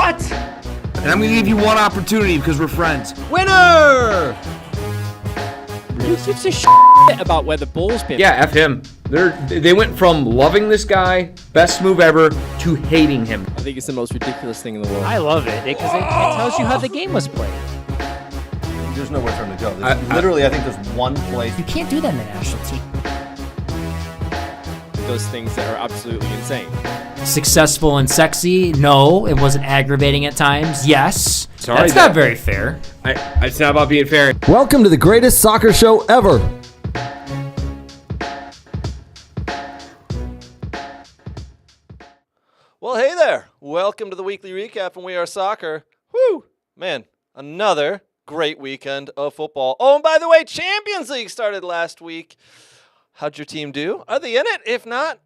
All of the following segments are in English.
What? And I'm going to give you one opportunity because we're friends. Winner! Who gives a shit about where the ball's been? Yeah, F him. They went from loving this guy, best move ever, to hating him. I think it's the most ridiculous thing in the world. I love it because it tells you how the game was played. There's nowhere for him to go. I think there's one place. You can't do that in the national team. Those things that are absolutely insane. Successful and sexy? No. It wasn't aggravating at times? Yes. Sorry, That's not very fair. It's not about being fair. Welcome to the greatest soccer show ever. Well, hey there. Welcome to the weekly recap from We Are Soccer. Woo! Man, another great weekend of football. Oh, and by the way, Champions League started last week. How'd your team do? Are they in it? If not,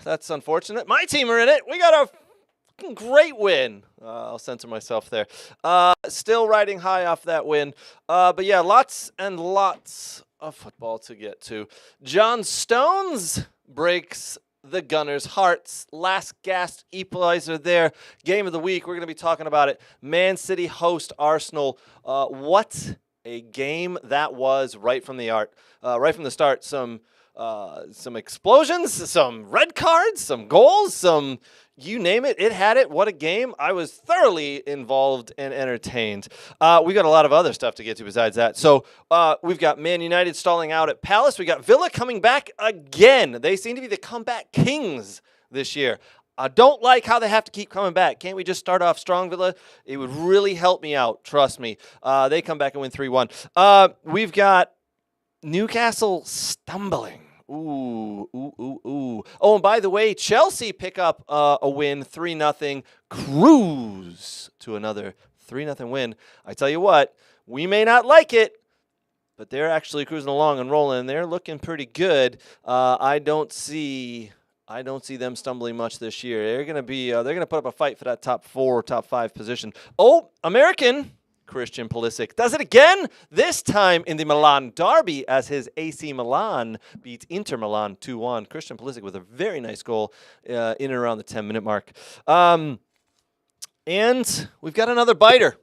that's unfortunate. My team are in it. We got a fucking great win. I'll censor myself there. Still riding high off that win. But yeah, lots and lots of football to get to. John Stones breaks the Gunners' hearts. Last gasp equalizer there. Game of the week. We're going to be talking about it. Man City host Arsenal. What a game that was right from the start. Some explosions, some red cards, some goals, some you name it, it had it. What a game. I was thoroughly involved and entertained. We got a lot of other stuff to get to besides that. So we've got Man United stalling out at Palace. We got Villa coming back again. They seem to be the comeback kings this year. I don't like how they have to keep coming back. Can't we just start off strong, Villa? It would really help me out. Trust me. They come back and win 3-1. We've got Newcastle stumbling. Ooh. Oh, and by the way, Chelsea pick up a win, 3-0, cruise to another 3-0 win. I tell you what, we may not like it, but they're actually cruising along and rolling. They're looking pretty good. I don't see them stumbling much this year. They're gonna put up a fight for that top 4 or top 5 position. Oh, American Christian Pulisic does it again, this time in the Milan derby as his AC Milan beats Inter Milan 2-1. Christian Pulisic with a very nice goal in and around the 10-minute mark. And we've got another biter.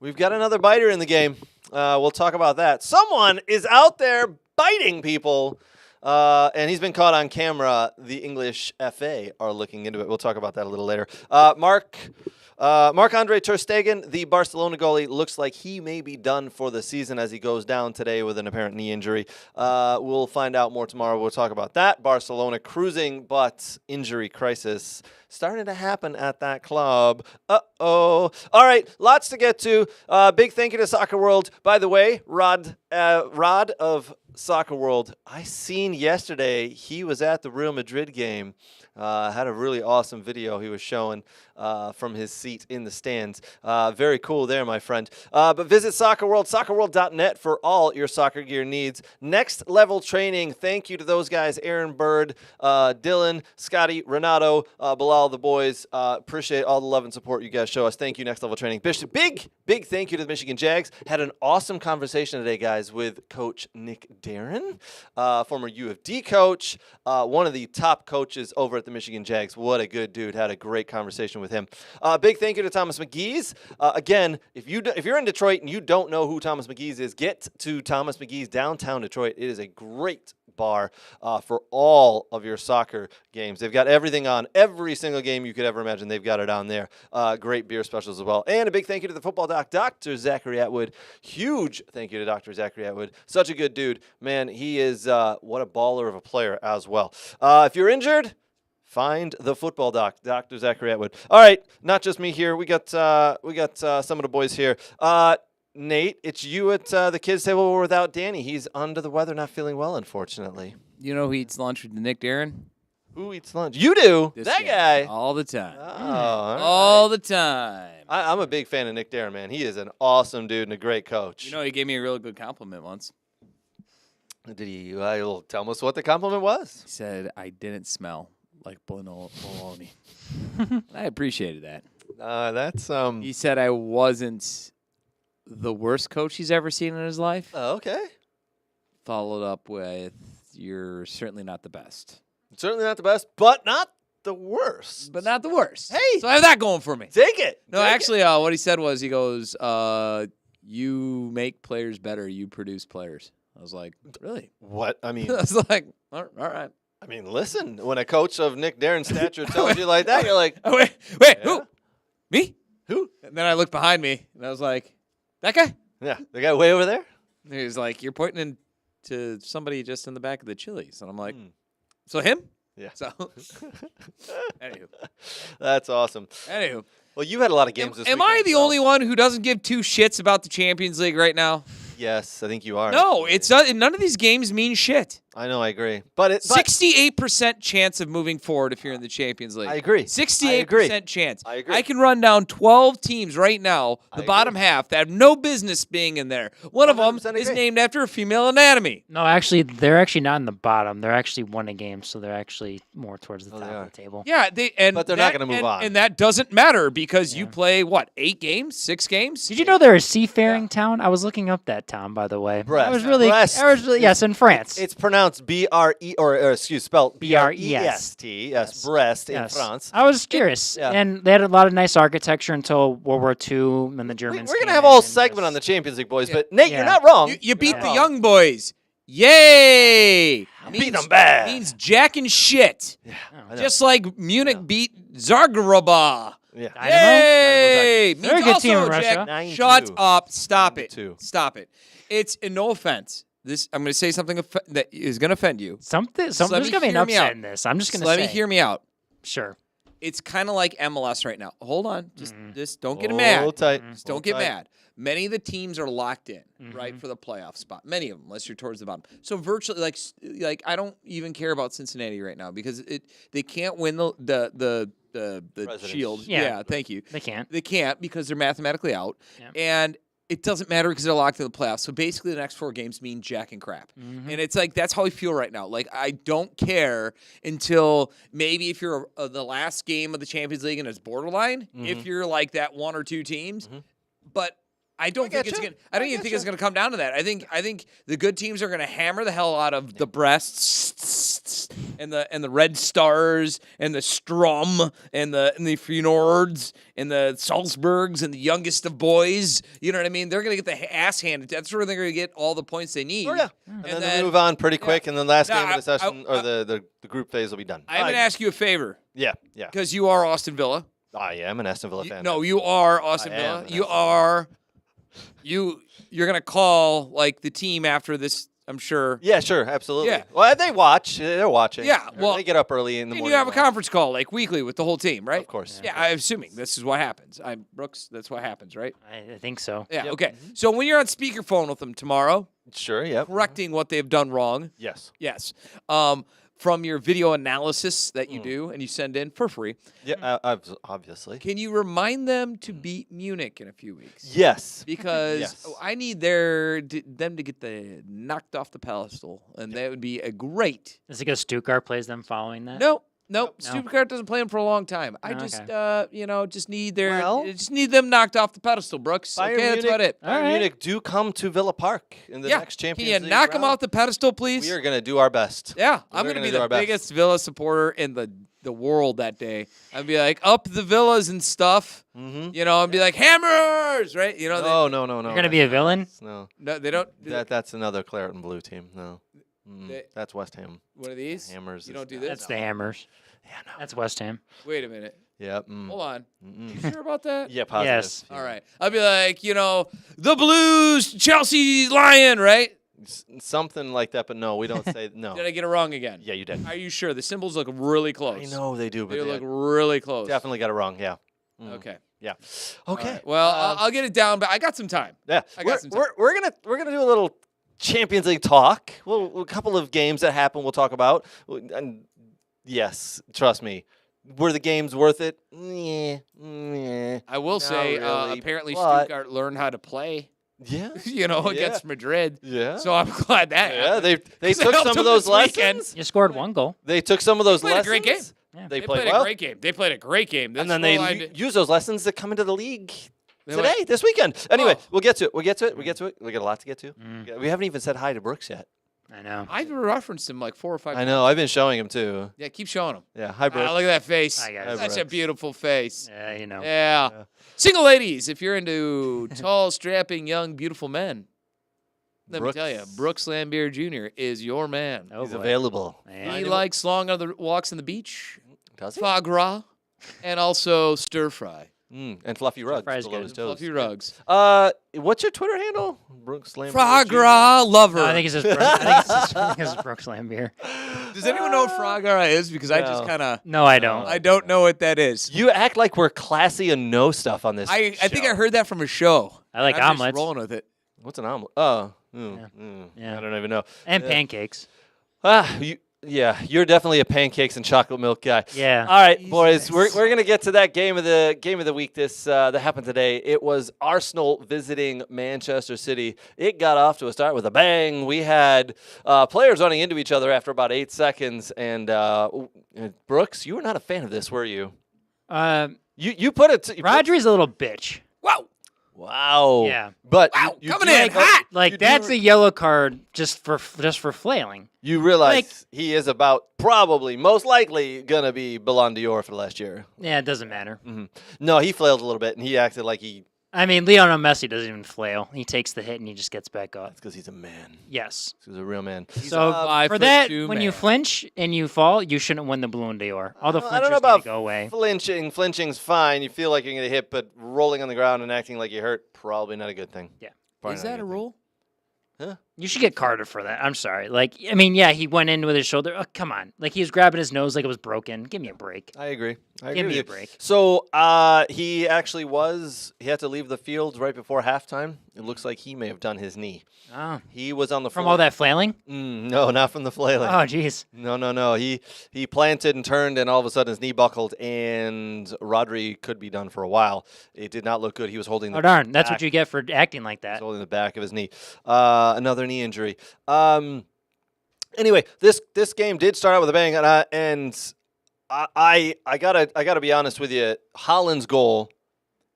We've got another biter in the game. We'll talk about that. Someone is out there biting people. And he's been caught on camera. The English FA are looking into it. We'll talk about that a little later. Marc-Andre Ter Stegen, the Barcelona goalie, looks like he may be done for the season as he goes down today with an apparent knee injury. We'll find out more tomorrow. We'll talk about that. Barcelona cruising, but injury crisis starting to happen at that club. Uh-oh. All right, lots to get to. Big thank you to Soccer World. By the way, Rod of Soccer World, I seen yesterday he was at the Real Madrid game. Had a really awesome video he was showing from his seat in the stands. Very cool there, my friend. But visit Soccer World, soccerworld.net for all your soccer gear needs. Next Level Training, thank you to those guys, Aaron Bird, Dylan, Scotty, Renato, Bilal, the boys. Appreciate all the love and support you guys show us. Thank you, Next Level Training. Big thank you to the Michigan Jags. Had an awesome conversation today, guys, with Coach Nick Darren, former U of D coach, one of the top coaches over at the Michigan Jags. What a good dude. Had a great conversation with him. Big thank you to Thomas McGee's. Again, if you're in Detroit and you don't know who Thomas McGee's is, get to Thomas McGee's downtown Detroit. It is a great bar for all of your soccer games. They've got everything on. Every single game you could ever imagine, they've got it on there. Great beer specials as well. And a big thank you to the football doc, Dr. Zachary Atwood. Huge thank you to Dr. Zachary Atwood. Such a good dude. Man, he is what a baller of a player as well. If you're injured, find the football doc, Dr. Zachary Atwood. All right, not just me here. We got some of the boys here. Nate, it's you at the kids' table without Danny. He's under the weather, not feeling well, unfortunately. You know who eats lunch with Nick Darren? Who eats lunch? You do. That guy. All the time. All the time. I'm a big fan of Nick Darren, man. He is an awesome dude and a great coach. You know, he gave me a really good compliment once. Did he? Tell us what the compliment was. He said I didn't smell like bologna. I appreciated that. That's He said I wasn't the worst coach he's ever seen in his life. Oh, okay. Followed up with, you're certainly not the best. Certainly not the best, but not the worst. but not the worst. Hey! So I have that going for me. Take it. No, Take actually, what he said was, he goes, you make players better, you produce players. I was like, really? it. What? I mean, I was like, all right. listen. When a coach of Nick Darren's stature tells you like that, you're like, Oh, wait, Yeah. who? Me? who? And then I looked behind me, and I was like, that guy? Yeah, the guy way over there. And he was like, you're pointing to somebody just in the back of the Chili's. And I'm like, so him? Yeah. So, anywho. That's awesome. Anywho. Well, you had a lot of games this Am weekend I the yourself. only one who doesn't give two shits about the Champions League right now? Yes, I think you are. No, actually. it's not, none of these games mean shit. I know, I agree. But 68% chance of moving forward if you're in the Champions League. I agree. 68% chance. I agree. I can run down 12 teams right now, the I bottom agree. half, that have no business being in there. One of them 100% is agree. named after a female anatomy. No, actually, they're actually not in the bottom. They're actually won a game, so they're actually more towards the Oh, top they of are. the table. Yeah, But they're not gonna move on. And that doesn't matter because you play, what, 8 games? 6 games? Did you know they're a seafaring town? I was looking up that town, by the way. Brest. I was really, yes, in France. It's pronounced B-R-E, spelled B-R-E-S-T. Yes, Brest in Yes. France. I was curious, yeah. and they had a lot of nice architecture until World War II, and the Germans. We're going to came have in a whole and segment just- on the Champions League, boys. But, Nate, Yeah. you're not wrong. You beat You're the not young boys. Yay! Beat them bad. Means jack and shit. I know. Just like Munich beat Zagreb. Yeah. Yay! They're a Means good also team in jack- Russia. 9-2. Shut up. Stop it. 9-2. Stop it. It's no offense. I'm going to say something that is going to offend you. Something. let There's me gonna be an hear me upset out. in this. I'm just gonna Let say. me hear me out. Sure. It's kind of like MLS right now. Hold on. Just don't get Hold mad. tight. Just don't Hold get tight. mad. Many of the teams are locked in, right, for the playoff spot. Many of them, unless you're towards the bottom. So virtually, like I don't even care about Cincinnati right now because they can't win the President's. Shield. Yeah. Thank you. They can't. They can't because they're mathematically out, Yeah. and it doesn't matter because they're locked in the playoffs. So basically, the next 4 games mean jack and crap, and it's like that's how I feel right now. Like I don't care until maybe if you're the last game of the Champions League and it's borderline. If you're like that 1 or 2 teams, but. I don't think it's getcha. gonna. I don't even think it's gonna come down to that. I think the good teams are gonna hammer the hell out of the Brests and the Red Stars and the Strom and the Fjords and the Salzburgs and the youngest of boys. You know what I mean? They're gonna get the ass handed. That's where they're gonna get all the points they need. Oh, yeah. And then they then- move on pretty quick, and then last No, game of the I- session, or the group phase will be done. I'm gonna ask you a favor Yeah. because you are Austin Villa. I am an Aston Villa fan. No, you are Austin I am Villa. an You Aston are. You're gonna call like the team after this. I'm sure. Yeah, sure, absolutely. Yeah. Well, they watch. They're watching. Yeah, well, they get up early in the And morning. you have a and watch. conference call like weekly with the whole team, right? Of course. Yeah, I'm assuming this is what happens. I'm Brooks. That's what happens, right? I think so. Yeah. Okay. So when you're on speakerphone with them tomorrow, Sure. Yep. correcting what they've done wrong, Yes. yes, from your video analysis that you do and you send in for free, Yeah. Obviously. can you remind them to beat Munich in a few weeks? Yes. Because Yes. I need them to get knocked off the pedestal, and that would be a great. Is it because Stuttgart plays them following that? Nope. No. Stuttgart doesn't play them for a long time. I Oh, just, okay. just need Well- just need them knocked off the pedestal, Brooks. Bayern Okay, that's Munich, about it. Bayern All right. Munich do come to Villa Park in the Yeah, next can Champions you League knock them round. off the pedestal, please? We are going to do our best. Yeah, We're I'm going to gonna be do the our best. biggest Villa supporter in the world that day. I'd be like, up the Villas and stuff. Mm-hmm. And be like, hammers, right? You know, No. You're gonna be a villain. No. they don't. That's another claret and blue team. No. They- That's West Ham. One of these? Hammers. You don't do is- this? That's the Hammers. Yeah, no. That's West Ham. Wait a minute. Yep. Hold on. Mm-mm. You sure about that? Yeah, positive. Yes. All right. I'd be like, the Blues, Chelsea Lion, right? Something like that, but no, we don't say no. Did I get it wrong again? Yeah, you did. Are you sure? The symbols look really close. I know they do, but They they look really close. definitely got it wrong. Yeah. Okay. Yeah. All Okay. right. Well, I'll get it down, but I got some time. Yeah. I got some time. We're gonna do a little Champions League talk. Well, a couple of games that happened. We'll talk about. And yes, trust me, were the games worth it? Yeah. I will say, really, apparently but- Stuttgart learned how to play, Yeah. against Madrid. Yeah. So I'm glad that Yeah, happened. they 'Cause it took helped some of them those this weekend. lessons. You scored 1 goal. They took some of those played a lessons. great game. Yeah. They They played played a well. great game. They played a great game. And then they use those lessons to come into the league They today, went- this weekend. Anyway, Oh. we'll get to it. We got a lot to get to. We haven't even said hi to Brooks yet. I know. I've referenced him like 4 or 5 I know. I've been showing him too. Yeah, keep showing him. Yeah. Hi, Brooks. Look at that face. Hi, guys. Such a Brooks. beautiful face. Yeah, you know. Yeah. Single ladies, if you're into tall, strapping, young, beautiful men, let me tell you, Brooks Lambier Jr. is your man. Oh, He's boy. available. Man. He likes long other walks on the beach, Does he? foie gras, and also stir fry. And fluffy rugs fry's below good. his toes. Fluffy rugs. What's your Twitter handle? Brooks Lambier Foie Jr.? gras lover. No, I think it's just I think it's Brooks Lambier. Does anyone know what foie gras is? Because I just No. kind of, No, I don't. I don't know what that is. You act like we're classy and know stuff on this. I think show. I heard that from a show. I like I'm just omelets. rolling with it. What's an omelet? Oh, Yeah. I don't even know. And pancakes. You're definitely a pancakes and chocolate milk guy. Yeah. All right, boys, we're gonna get to that game of the week that happened today. It was Arsenal visiting Manchester City. It got off to a start with a bang. We had players running into each other after about 8 seconds. And Brooks, you were not a fan of this, were you? You put it. Rodri's a little bitch. Wow. Yeah. But Wow, you coming do- in hot. Like You that's do- a yellow card just for flailing. You realize Like- he is most likely gonna be Ballon d'Or for the last year. Yeah, it doesn't matter. No, he flailed a little bit, and he acted like he. I mean, Lionel Messi doesn't even flail. He takes the hit and he just gets back up. That's because he's a man. Yes. He's a real man. So a 5'2" for that, when you man. flinch and you fall, you shouldn't win the Ballon d'Or. All the I don't flinchers know need about to go away. flinching. Flinching's fine. You feel like you're gonna hit, but rolling on the ground and acting like you're hurt, probably not a good thing. Yeah. Probably Is not that a good thing. rule? You should get carded for that. I'm sorry. Like, I mean, yeah, he went in with his shoulder. Oh, come on. Like, he was grabbing his nose like it was broken. Give me a break. I agree. Give me with a you. break. So he actually he had to leave the field right before halftime. It looks like he may have done his knee. Oh. He was on the From floor. all that flailing? No, not from the flailing. Oh, jeez. No. He planted and turned, and all of a sudden his knee buckled, and Rodri could be done for a while. It did not look good. He was holding the Oh, darn. That's back. what you get for acting like He was that. holding the back of his knee. Another knee injury. Anyway, this game did start out with a bang, and I gotta be honest with you. Haaland's goal,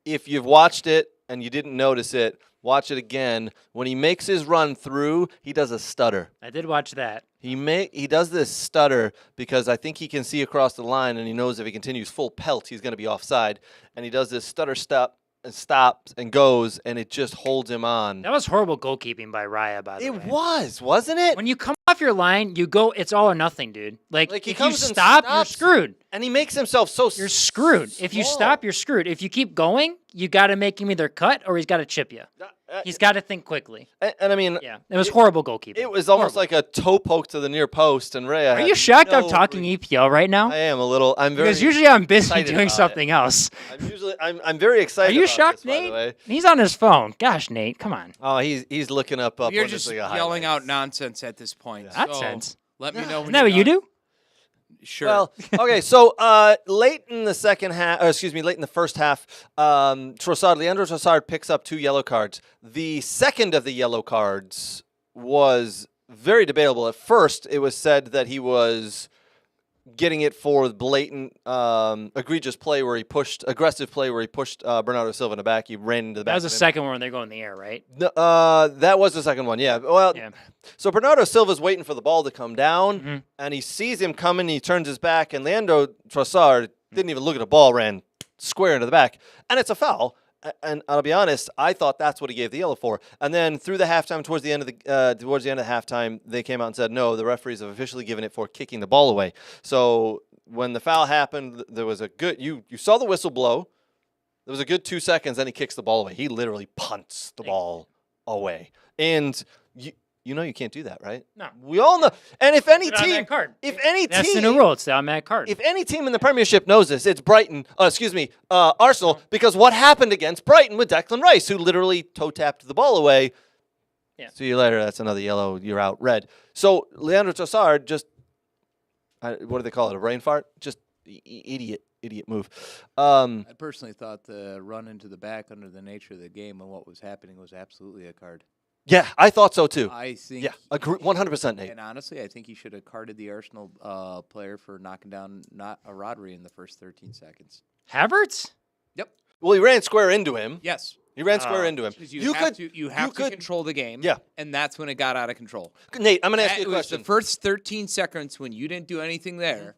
if you've watched it and you didn't notice it, watch it again. When he makes his run through, he does a stutter. I did watch that. He does this stutter because I think he can see across the line, and he knows if he continues full pelt, he's going to be offside. And he does this stutter step and stops and goes, and it just holds him on. That was horrible goalkeeping by Raya, by the way. It was, wasn't it? When you come off your line, you go, it's all or nothing, dude. Like Like, he if you comes and stop, you're stops. screwed. And he makes himself so You're screwed. If you slow. stop, you're screwed. If you keep going, you got to make him either cut or he's got to chip you. He's got to think quickly. And I mean, Yeah, it was horrible goalkeeping. it was almost like a toe poke to the near post, and Raya. Are had you shocked I'm no talking re- EPL right now? I am a little. I'm very. Because usually I'm busy excited doing about something else. I'm very Are excited. you about shocked, this, by the way. Nate? He's on his phone. Gosh, Nate, come on. Oh, he's looking up. You're just Bundesliga yelling highlights. out nonsense at this point. So Nonsense. let me know when Isn't that what you you're do? done. Sure. Well, okay, so late in the first half, Leandro Trossard picks up 2 yellow cards. The second of the yellow cards was very debatable. At first, it was said that he was getting it for blatant, aggressive play where he pushed Bernardo Silva in the back. He ran into the back. That was the of him. second one when they're going in the air, right? That was the second one, yeah. Well, Yeah. so Bernardo Silva's waiting for the ball to come down, Mhm. and he sees him coming. He turns his back, and Leandro Trossard didn't even look at the ball, ran square into the back, and it's a foul. And I'll be honest, I thought that's what he gave the yellow for. And then through the halftime, towards the end of the halftime, they came out and said, no, the referees have officially given it for kicking the ball away. So when the foul happened, there was a good you saw the whistle blow. There was a good 2 seconds, then he kicks the ball away. He literally punts the ball away. And you know you can't do that, right? No. We all know. And if any Put it on team, that card. if any That's team, the new rule. It's the automatic card. if any team in the Premiership knows this, it's Arsenal, because what happened against Brighton with Declan Rice, who literally toe-tapped the ball away. Yeah. See you later. That's another yellow. You're out. Red. So Leandro Trossard just, what do they call it? A brain fart? Just idiot move. I personally thought the run into the back under the nature of the game and what was happening was absolutely a card. Yeah, I thought so too. I think. Yeah, agree, 100%, Nate. And honestly, I think he should have carded the Arsenal player for knocking down not a Rodri in the first 13 seconds. Havertz? Yep. Well, he ran square into him. Yes. He ran square into him. Because you have to control the game. Yeah. And that's when it got out of control. Nate, I'm going to ask you a It was question. the first 13 seconds when you didn't do anything there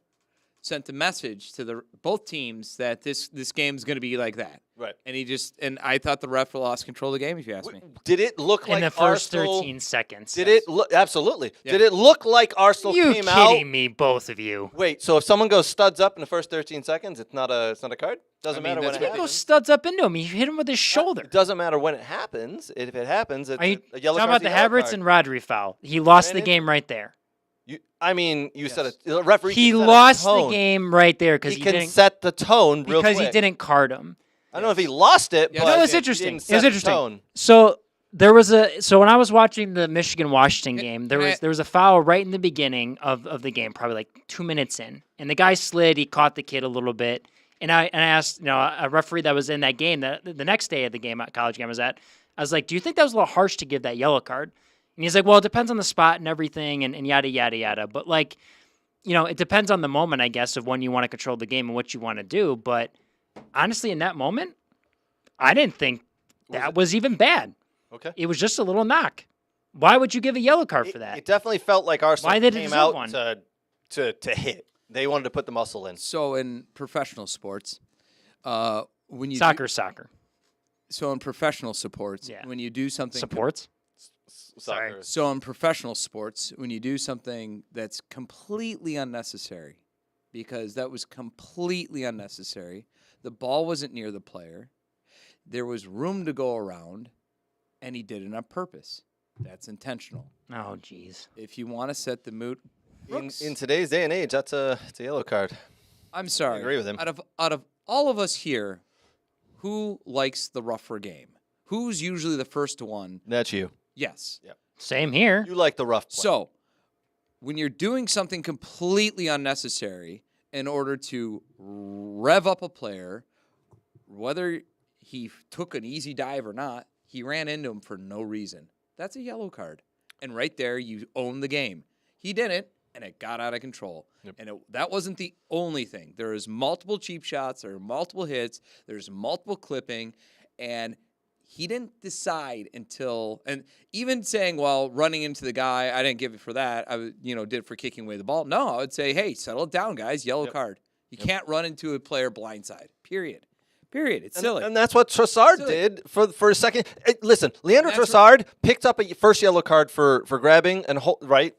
sent a message to both teams that this game's going to be like that. Right. And I thought the ref lost control of the game, if you ask me. Did it look In like the first Arsenal? 13 seconds. Did it look absolutely? Yeah. Did it look like Arsenal You came kidding out? me, both of you? Wait, so if someone goes studs up in the first 13 seconds, it's not a card? Doesn't matter when that's it what- He goes happens. studs up into him. He hit him with his shoulder. It doesn't matter when it happens. If it happens, it's Are you a yellow talking card. about the Havertz and Rodri foul? He lost the Ran game right there. You said the referee. He can set a lost the tone. game right there because He he can didn't set the tone real because quick. he didn't card him. I don't know if he lost it, Yeah, but no, No, it's he interesting. didn't It set was the interesting. tone. So so when I was watching the Michigan Washington game, there can was a foul right in the beginning of the game, probably like 2 minutes in, and the guy slid. He caught the kid a little bit, and I asked a referee that was in that game the next day of the game, college game I was at. I was like, do you think that was a little harsh to give that yellow card? And he's like, well, it depends on the spot and everything, and yada yada yada. But like, it depends on the moment, I guess, of when you want to control the game and what you want to do. But honestly, in that moment, I didn't think that was even bad. Okay. It was just a little knock. Why would you give a yellow card for that? It definitely felt like Arsenal Why they came deserve out one? to hit. They wanted to put the muscle in. So in professional sports, when you Soccer. so in professional sports, Yeah. when you do something Supports? Sorry. Soccer. So in professional sports, when you do something that's completely unnecessary, because that was completely unnecessary, the ball wasn't near the player, there was room to go around, and he did it on purpose. That's intentional. Oh, jeez. If you want to set the mood, In today's day and age, it's a yellow card. I'm sorry. agree with him. Out of all of us here, who likes the rougher game? Who's usually the first one? That's you. Yes. Same here. You like the rough play. So, when you're doing something completely unnecessary in order to rev up a player, whether he took an easy dive or not, he ran into him for no reason. That's a yellow card. And right there, you own the game. He didn't, and it got out of control. Yep. And that wasn't the only thing. There was multiple cheap shots, there were multiple hits, there's multiple clipping, and he didn't decide until, and even saying, well, running into the guy, I didn't give it for that. I did for kicking away the ball. No, I would say, hey, settle it down, guys. Yellow card. You can't run into a player blindside. Period. It's silly. And that's what Trossard Silly. did for a second. Listen, Leandro That's Trossard picked up a first yellow card for grabbing and right.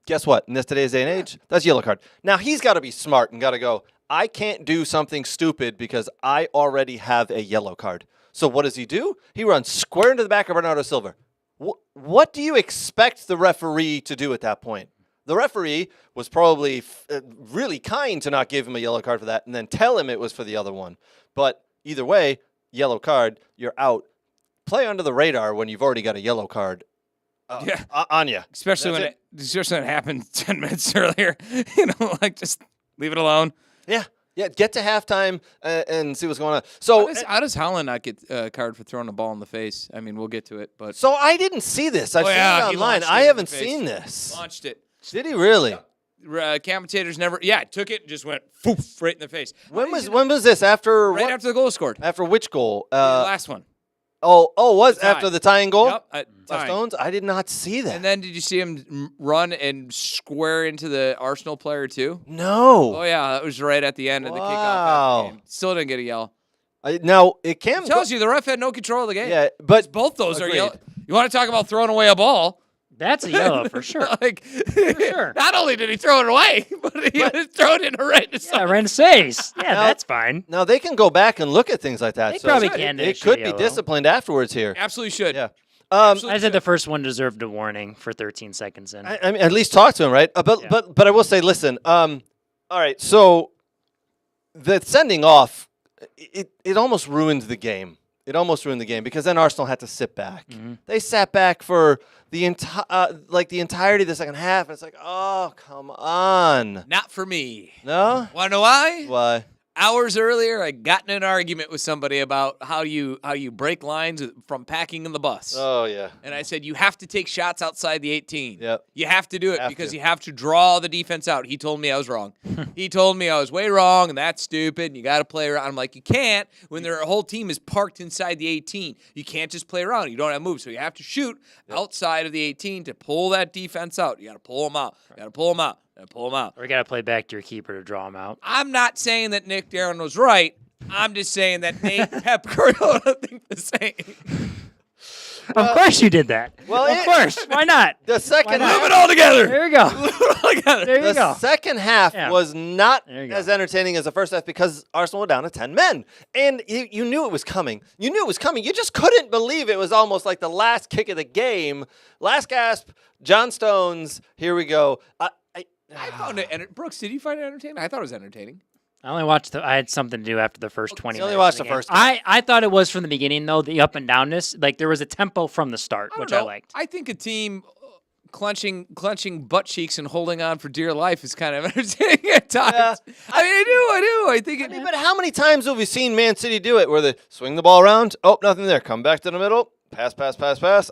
Guess what? In today's day and age, that's a yellow card. Now he's got to be smart and got to go, I can't do something stupid because I already have a yellow card. So what does he do? He runs square into the back of Bernardo Silva. What do you expect the referee to do at that point? The referee was probably really kind to not give him a yellow card for that and then tell him it was for the other one. But either way, yellow card, you're out. Play under the radar when you've already got a yellow card on you. Especially when it happened 10 minutes earlier. Just leave it alone. Yeah, get to halftime and see what's going on. So How does Holland not get a card for throwing a ball in the face? I mean, we'll get to it, but So I didn't see this. I've seen it he online. launched I it in haven't the face. seen this. Launched it. Did he really? Commentators never. Yeah, took it and just went poof right in the face. When was this? After Right what? after the goal was scored? After which goal? The last one. Was Tie. after the tying goal? Yep. By Time. Stones? I did not see that. And then did you see him run and square into the Arsenal player too? No. Oh yeah, that was right at the end of the kickoff. Wow. Of the game. Still didn't get a yell. Now it can. It tells you the ref had no control of the game. Yeah, but Both those Agreed. are yellow. You want to talk about throwing away a ball? That's a yellow for sure. Sure. Not only did he throw it away, but he was thrown it right into Yeah, right in his face. Yeah, Now- that's fine. now they can go back and look at things like that. They so probably it- can It issue could be yellow. disciplined afterwards here. Absolutely should. Yeah. I said the first one deserved a warning for 13 seconds in. I mean, at least talk to him, right? But I will say, listen. All right, so the sending off, it almost ruined the game. It almost ruined the game because then Arsenal had to sit back. They sat back for the entirety of the second half, and it's like, oh, come on. Not for me. No? Want to know why? Why? Hours earlier, I got in an argument with somebody about how you break lines from packing in the bus. Oh, yeah. And I said, you have to take shots outside the 18. Yep. You have to do it Have because to. you have to draw the defense out. He told me I was wrong. He told me I was way wrong, and that's stupid, and you got to play around. I'm like, you can't when their whole team is parked inside the 18. You can't just play around. You don't have moves. So you have to shoot outside of the 18 to pull that defense out. You got to pull them out. You got to pull them out. Pull them out. Or you got to play back to your keeper to draw him out. I'm not saying that Nick Darren was right. I'm just saying that Nate Pep Guardiola think the same. Of course you did that. Well, of course. Why not? The second Move it all together. There you go. There you The go. second half Yeah. was not There you go. as entertaining as the first half because Arsenal were down to 10 men. And you knew it was coming. You knew it was coming. You just couldn't believe it was almost like the last kick of the game. Last gasp, John Stones, here we go. I found it. Brooks, did you find it entertaining? I thought it was entertaining. I only watched I had something to do after the first 20 You only minutes. watched of the game. first I thought it was from the beginning, though, the up and downness. Like, there was a tempo from the start, which I liked. I think a team clenching butt cheeks and holding on for dear life is kind of entertaining at times. Yeah. I do. I think it. But how many times have we seen Man City do it where they swing the ball around? Oh, nothing there. Come back to the middle. Pass.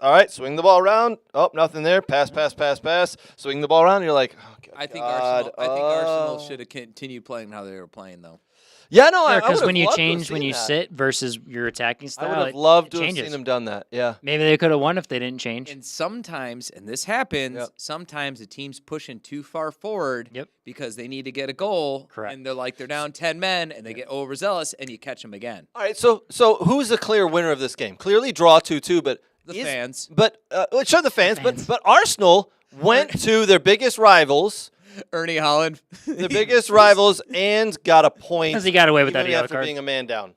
All right, swing the ball around. Oh, nothing there. Pass. Swing the ball around. You're like, oh, God. I think Arsenal should have continued playing how they were playing, though. Yeah, no, I Because would've when you loved to have change, when seen you that. sit versus your attacking I style, would have it loved to have changes. seen them done that. Yeah. Maybe they could have won if they didn't change. And sometimes, and this happens, Yep. sometimes a team's pushing too far forward Yep. because they need to get a goal. Correct. And they're down 10 men, and they get overzealous, and you catch them again. All right, so who's the clear winner of this game? Clearly draw 2-2, but The fans. But sure, the fans. But Arsenal went to their biggest rivals, Ernie Holland. the biggest rivals, and got a point. 'Cause he got away with even that yellow after card. being a man down.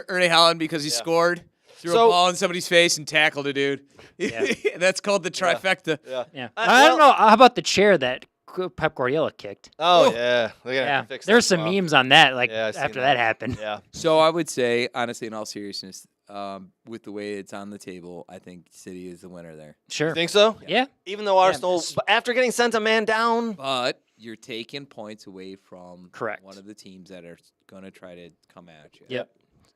Ernie Holland because he scored, threw So- a ball in somebody's face and tackled a dude. Yeah. That's called the trifecta. Yeah. Yeah. Uh, I don't well- know. How about the chair that Pep Guardiola kicked? Oh, Oh. yeah. They're gonna Yeah. have to fix There's that some off. memes on that, like, Yeah, I've seen after that happened. Yeah. So I would say, honestly, in all seriousness, with the way it's on the table, I think City is the winner there. Sure. You think so? Yeah. Even though Arsenal, but after getting sent a man down, But you're taking points away from Correct. one of the teams that are going to try to come at you. Yep.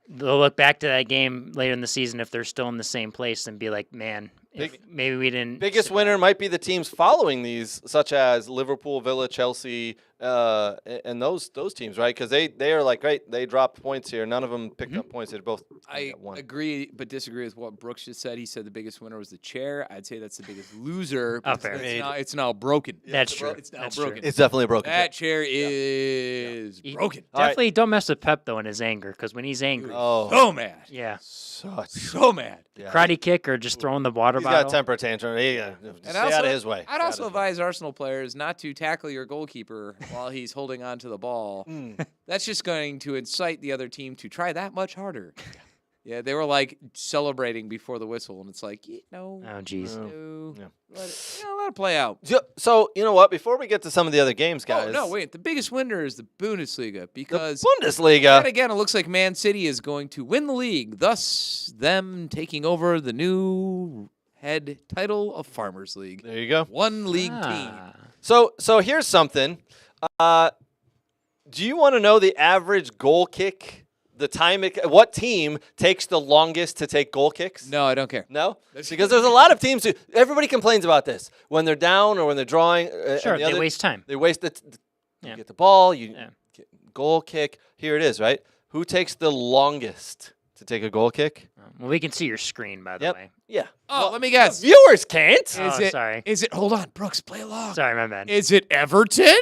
They'll look back to that game later in the season if they're still in the same place and be like, man, if maybe we didn't. biggest winner might be the teams following these, such as Liverpool, Villa, Chelsea, and those teams, right? Because they are like, great, they dropped points here. None of them picked up points. They both I got one. agree, but disagree with what Brooks just said. He said the biggest winner was the chair. I'd say that's the biggest loser. Oh, but fair. it's now broken. That's true. It's now That's broken. true. It's definitely a broken. That chair is broken. Definitely don't mess with Pep, though, in his anger, because when he's angry, Oh, So mad. yeah. So mad. yeah. Karate kick or just throwing the water He's bottle. got a temper tantrum. Stay out of his way. I'd also advise Arsenal players not to tackle your goalkeeper while he's holding on to the ball. That's just going to incite the other team to try that much harder. Yeah, they were like celebrating before the whistle, and it's like, no, Oh, jeez. no, Yeah. let it play out. So you know what? Before we get to some of the other games, guys. Oh, no, wait. The biggest winner is the Bundesliga because The Bundesliga. yet again, it looks like Man City is going to win the league, thus them taking over the new head title of Farmers League. There you go. One league team. Ah. So here's something. Do you want to know the average goal kick? The time what team takes the longest to take goal kicks? No, I don't care. No? Because there's a lot of teams who everybody complains about this when they're down or when they're drawing. Sure, and the they other- waste time. They waste you Yeah. get the ball, you Yeah. get goal kick. Here it is, right? Who takes the longest to take a goal kick? Well, we can see your screen, by the way. Yeah. Oh, let me guess. Viewers can't. Oh, sorry. Is it? Hold on, Brooks, play along. Sorry, my bad. Is it Everton?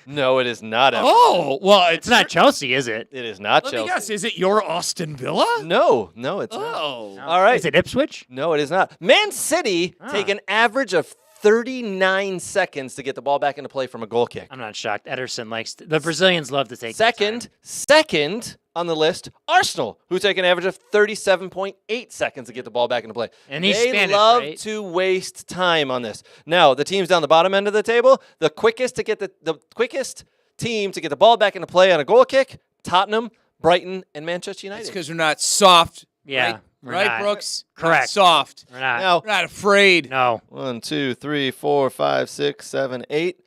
No, it is not. Oh, well, It's not Chelsea, is it? It is not Let Chelsea. me guess. Is it your Austin Villa? No, it's not. Oh. All right. Is it Ipswich? No, it is not. Man City take an average of 39 seconds to get the ball back into play from a goal kick. I'm not shocked. Ederson likes the Brazilians love to take their time. Second on the list, Arsenal, who take an average of 37.8 seconds to get the ball back into play. And he's they Spanish, love right? to waste time on this. Now, the teams down the bottom end of the table, the quickest to get the quickest team to get the ball back into play on a goal kick, Tottenham, Brighton, and Manchester United. It's because we're not soft. Yeah, Right, we're right not. Brooks? Correct. Not soft. We're not. Now, We're not afraid. No. 1, 2, 3, 4, 5, 6, 7, 8.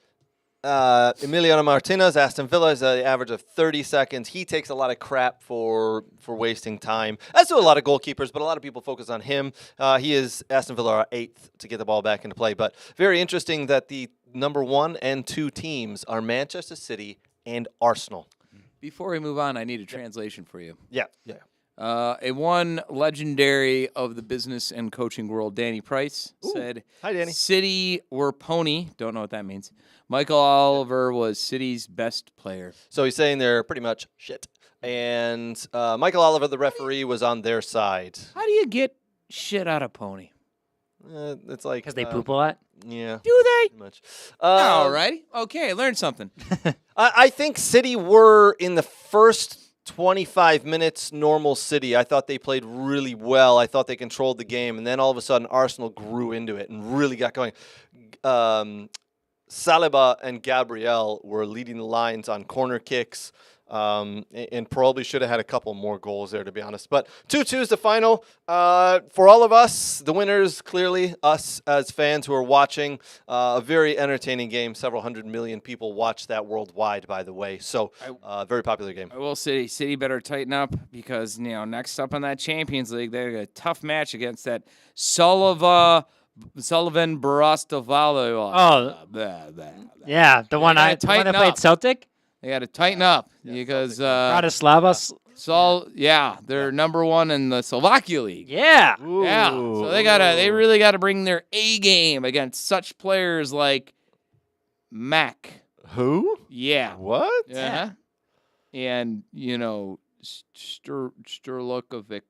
Emiliano Martinez, Aston Villa, is an average of 30 seconds. He takes a lot of crap for wasting time, as do a lot of goalkeepers, but a lot of people focus on him. He is, Aston Villa are 8th to get the ball back into play. But very interesting that the number 1 and 2 teams are Manchester City and Arsenal. Before we move on, I need a translation for you. Yeah. A one legendary of the business and coaching world, Danny Price, said, Hi, Danny. City were pony. Don't know what that means. Michael Oliver was City's best player. So he's saying they're pretty much shit. And Michael Oliver, the referee, was on their side. How do you get shit out of pony? It's like... Because they poop a lot. Yeah. Do they? Pretty much. All righty. Okay, learned something. I think City were, in the first 25 minutes, normal City. I thought they played really well. I thought they controlled the game. And then all of a sudden, Arsenal grew into it and really got going. Saliba and Gabriel were leading the lines on corner kicks, and probably should have had a couple more goals there, to be honest. But 2-2 is the final. For all of us, the winners, clearly, us as fans who are watching, a very entertaining game. Several hundred million people watch that worldwide, by the way. So, very popular game. I will say, City better tighten up because, next up on that Champions League, they got a tough match against that Sullivan Barastovalo. Yeah, the one that played Celtic. They got to tighten up because Bratislava. they're number 1 in the Slovakia league. Yeah. Yeah, so they really gotta bring their A game against such players like Mac. Who? Yeah. What? Yeah. And Sturlukovic.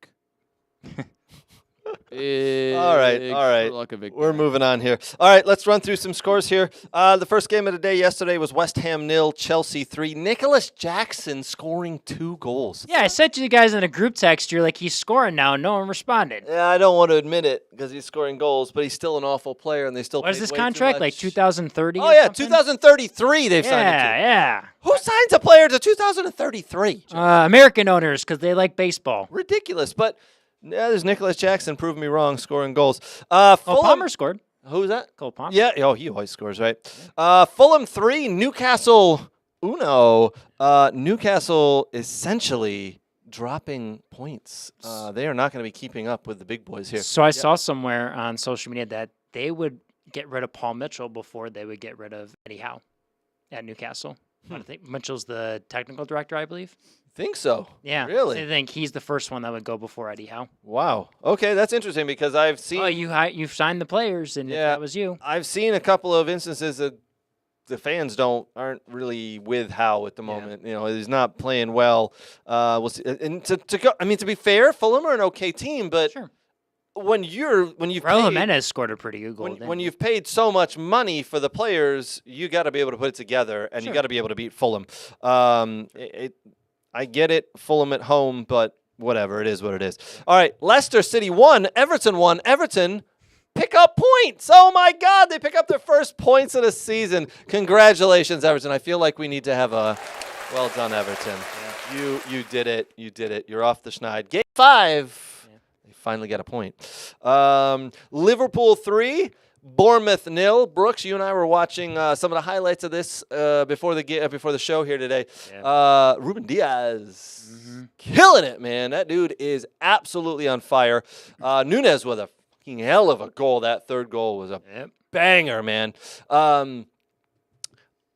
All right. We're moving on here. All right, let's run through some scores here. The first game of the day yesterday was West Ham 0, Chelsea 3. Nicholas Jackson scoring 2 goals. Yeah, I sent you guys in a group text. You're like, he's scoring now. No one responded. Yeah, I don't want to admit it because he's scoring goals, but he's still an awful player, and they still. What is this contract? Like 2030? Oh, yeah, 2033 they've signed it to. Yeah. Who signs a player to 2033? American owners, because they like baseball. Ridiculous, but... Yeah, there's Nicholas Jackson proving me wrong, scoring goals. Palmer scored. Who's that? Cole Palmer. Yeah, he always scores, right? Fulham 3, Newcastle 1. Newcastle essentially dropping points. They are not going to be keeping up with the big boys here. So I saw somewhere on social media that they would get rid of Paul Mitchell before they would get rid of Eddie Howe at Newcastle. I think Mitchell's the technical director, I believe. Think so? Yeah. Really? I think he's the first one that would go before Eddie Howe. Wow. Okay, that's interesting because I've seen... Oh, you've signed the players, and if that was you. I've seen a couple of instances that the fans aren't really with Howe at the moment. He's not playing well. We'll see. And to be fair, Fulham are an okay team, but Sure. when you've Raul Jimenez scored a pretty good goal. when you've paid so much money for the players, you got to be able to put it together, and you got to be able to beat Fulham. I get it, Fulham at home, but whatever, it is what it is. All right, Leicester City 1, Everton 1. Everton pick up points. Oh, my God, they pick up their first points of the season. Congratulations, Everton. I feel like we need to have a well done, Everton. Yeah. You did it. You did it. You're off the schneid. Game 5, they finally got a point. Liverpool 3. Bournemouth 0. Brooks, you and I were watching some of the highlights of this before the show here today. Yeah. Ruben Diaz killing it, man. That dude is absolutely on fire. Nunez with a fucking hell of a goal. That third goal was a banger, man. On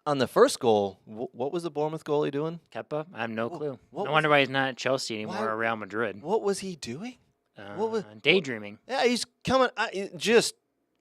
the first goal, what was the Bournemouth goalie doing? Kepa? I have no clue. No wonder why he's not at Chelsea anymore or Real Madrid. What was he doing? Daydreaming. Yeah, he's coming.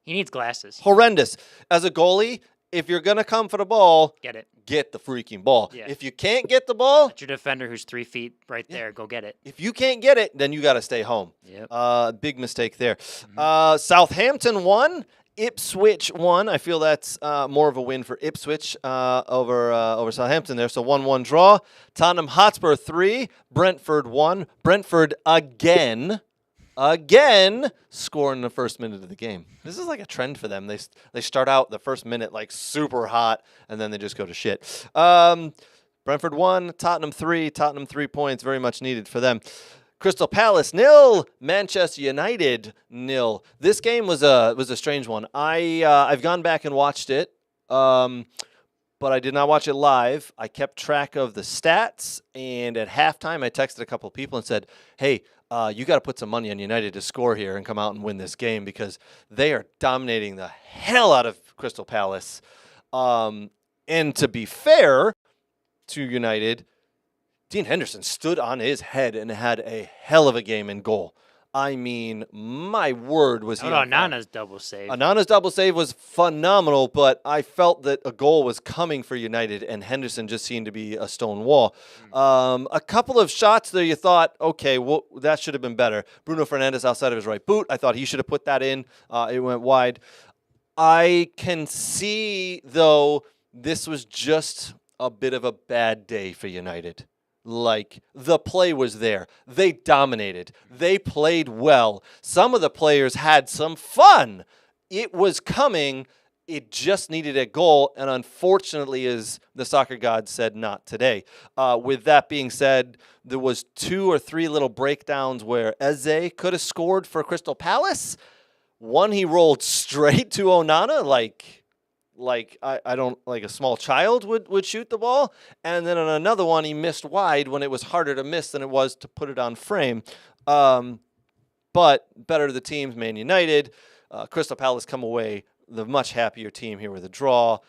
He needs glasses. Horrendous. As a goalie, if you're going to come for the ball, get the freaking ball. Yeah. If you can't get the ball, let your defender who's 3 feet right there go get it. If you can't get it, then you got to stay home. Yep. Big mistake there. Southampton 1, Ipswich 1. I feel that's more of a win for Ipswich over Southampton there. So 1-1 draw. Tottenham Hotspur 3, Brentford 1. Brentford again scoring the first minute of the game. This is like a trend for them. They start out the first minute like super hot, and then they just go to shit. Brentford 1, Tottenham 3. Tottenham 3 points, very much needed for them. Crystal Palace 0, Manchester United 0. This game was a strange one. I've gone back and watched it. but I did not watch it live. I kept track of the stats, and at halftime, I texted a couple of people and said, hey, you got to put some money on United to score here and come out and win this game because they are dominating the hell out of Crystal Palace. And to be fair to United, Dean Henderson stood on his head and had a hell of a game in goal. I mean, my word, was he on fire. Onana's double save. Onana's double save was phenomenal, but I felt that a goal was coming for United, and Henderson just seemed to be a stone wall. A couple of shots there you thought, okay, well, that should have been better. Bruno Fernandes outside of his right boot, I thought he should have put that in. It went wide. I can see, though, this was just a bit of a bad day for United. Like, the play was there. They dominated. They played well. Some of the players had some fun. It was coming. It just needed a goal. And unfortunately, as the soccer god said, not today. With that being said, there was 2 or 3 little breakdowns where Eze could have scored for Crystal Palace. One, he rolled straight to Onana, like I don't like a small child would shoot the ball. And then on another one, he missed wide when it was harder to miss than it was to put it on frame. But better the teams, Man United. Crystal Palace come away the much happier team here with a draw.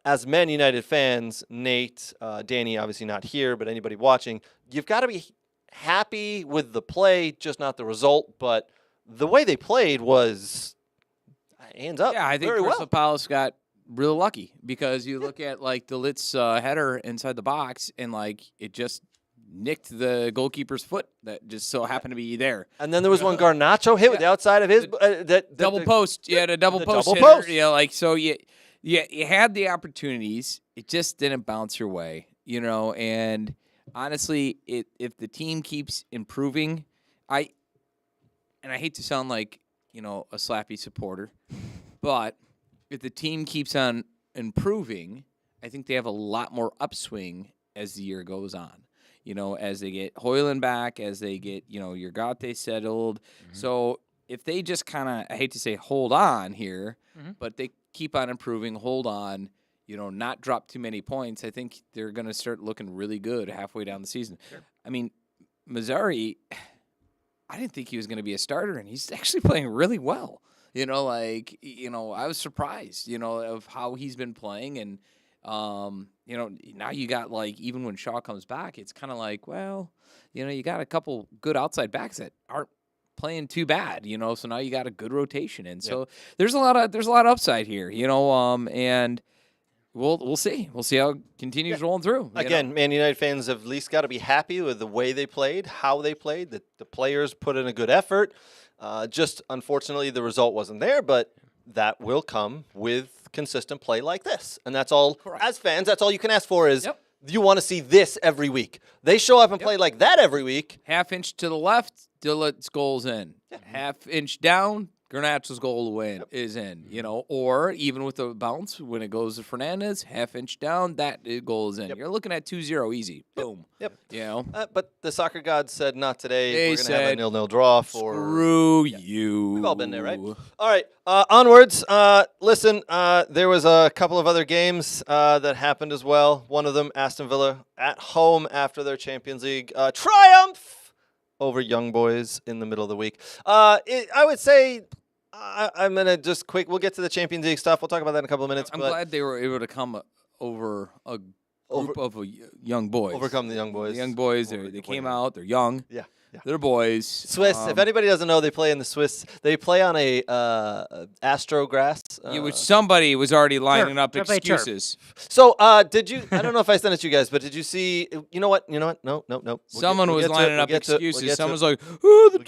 As Man United fans, Nate, Danny, obviously not here, but anybody watching, you've got to be happy with the play, just not the result. But the way they played was hands up. Yeah, I think very Crystal well. Palace got real lucky because you look at like the Litz header inside the box and like it just nicked the goalkeeper's foot that just so happened to be there. And then there was one Garnacho hit with the outside of his Double post. You had a double post double hitter. post. Yeah, like so you had the opportunities. It just didn't bounce your way, and honestly, if the team keeps improving, I hate to sound like, a slappy supporter, but if the team keeps on improving, I think they have a lot more upswing as the year goes on. As they get Højlund back, as they get, Ugarte settled. Mm-hmm. So if they just kind of, I hate to say hold on here, but they keep on improving, hold on, not drop too many points, I think they're going to start looking really good halfway down the season. Sure. I mean, Mazzari, I didn't think he was going to be a starter, and he's actually playing really well. I was surprised, of how he's been playing. And, now you got, like, even when Shaw comes back, it's kind of like, well, you got a couple good outside backs that aren't playing too bad, so now you got a good rotation. And so there's a lot of upside here, and we'll see. We'll see how it continues rolling through. Again, Man United fans have at least got to be happy with the way they played, how they played, that the players put in a good effort. Just unfortunately, the result wasn't there, but that will come with consistent play like this. And that's all, correct. As fans, that's all you can ask for is you want to see this every week. They show up and play like that every week. Half inch to the left, Dillet's goal's in. Yeah. Half inch down, Garnacho's goal is in, or even with the bounce, when it goes to Fernandes, half inch down, that goal is in. You're looking at 2-0 easy. Boom. Yep. But the soccer gods said not today. We're going to have a 0-0 draw for. Screw you. We've all been there, right? All right. Onwards. Listen, there was a couple of other games that happened as well. One of them, Aston Villa at home after their Champions League triumph over Young Boys in the middle of the week. I would say. I'm going to just quick. We'll get to the Champions League stuff. We'll talk about that in a couple of minutes. I'm glad they were able to come over a group of young boys. Overcome the young boys. The young boys, they came out. They're young. Yeah. They're boys. Swiss. If anybody doesn't know, they play in the Swiss. They play on a Astro grass. Which somebody was already lining up excuses. So, did you? I don't know if I sent it to you guys, but did you see? You know what? No. Someone was lining up excuses. Someone was like, the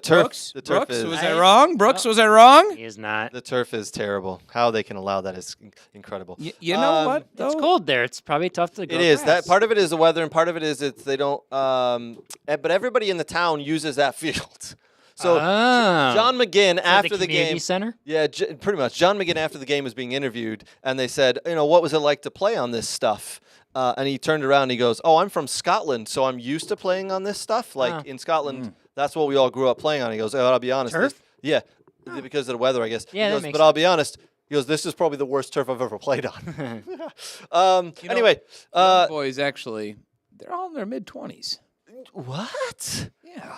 turf. Brooks? The turf Brooks? is. Was I wrong? Brooks, was I wrong? He is not. The turf is terrible. How they can allow that is incredible. You know what? Though? It's cold there. It's probably tough to go. It is. grass. That part of it is the weather, and part of it is they don't. But everybody in the town uses that field. So John McGinn after the game, center. Yeah, pretty much. John McGinn after the game was being interviewed, and they said, what was it like to play on this stuff? And he turned around and he goes, "Oh, I'm from Scotland, so I'm used to playing on this stuff. Like in Scotland, that's what we all grew up playing on." He goes, "Oh, I'll be honest." Turf? Because of the weather, I guess. Yeah, he goes, that makes but I'll be honest. He goes, "This is probably the worst turf I've ever played on." Anyway, Young boys actually, they're all in their mid-20s. what? Yeah.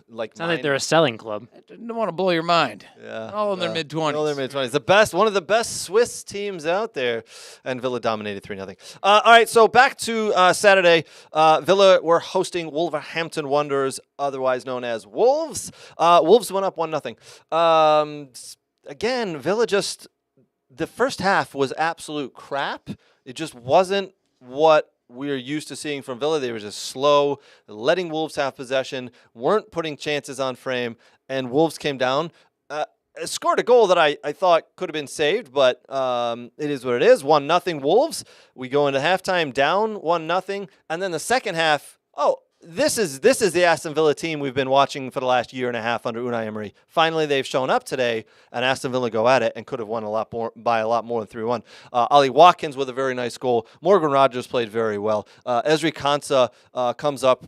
Like It's not like they're a selling club. I don't want to blow your mind. Yeah, All in their mid-20s. All in their mid-20s. The best, one of the best Swiss teams out there, and Villa dominated 3-0. All right, so back to Saturday. Villa were hosting Wolverhampton Wanderers, otherwise known as Wolves. Wolves went up 1-0. Again, Villa just the first half was absolute crap. It just wasn't what we're used to seeing from Villa. They were just slow, letting Wolves have possession, weren't putting chances on frame, and Wolves came down. Scored a goal that I thought could have been saved, but it is what it is. 1-0 Wolves. We go into halftime down 1-0, and then the second half, this is the Aston Villa team we've been watching for the last year and a half under Unai Emery. Finally, they've shown up today, and Aston Villa go at it and could have won by a lot more than 3-1. Ollie Watkins with a very nice goal. Morgan Rogers played very well. Esri Konsa comes up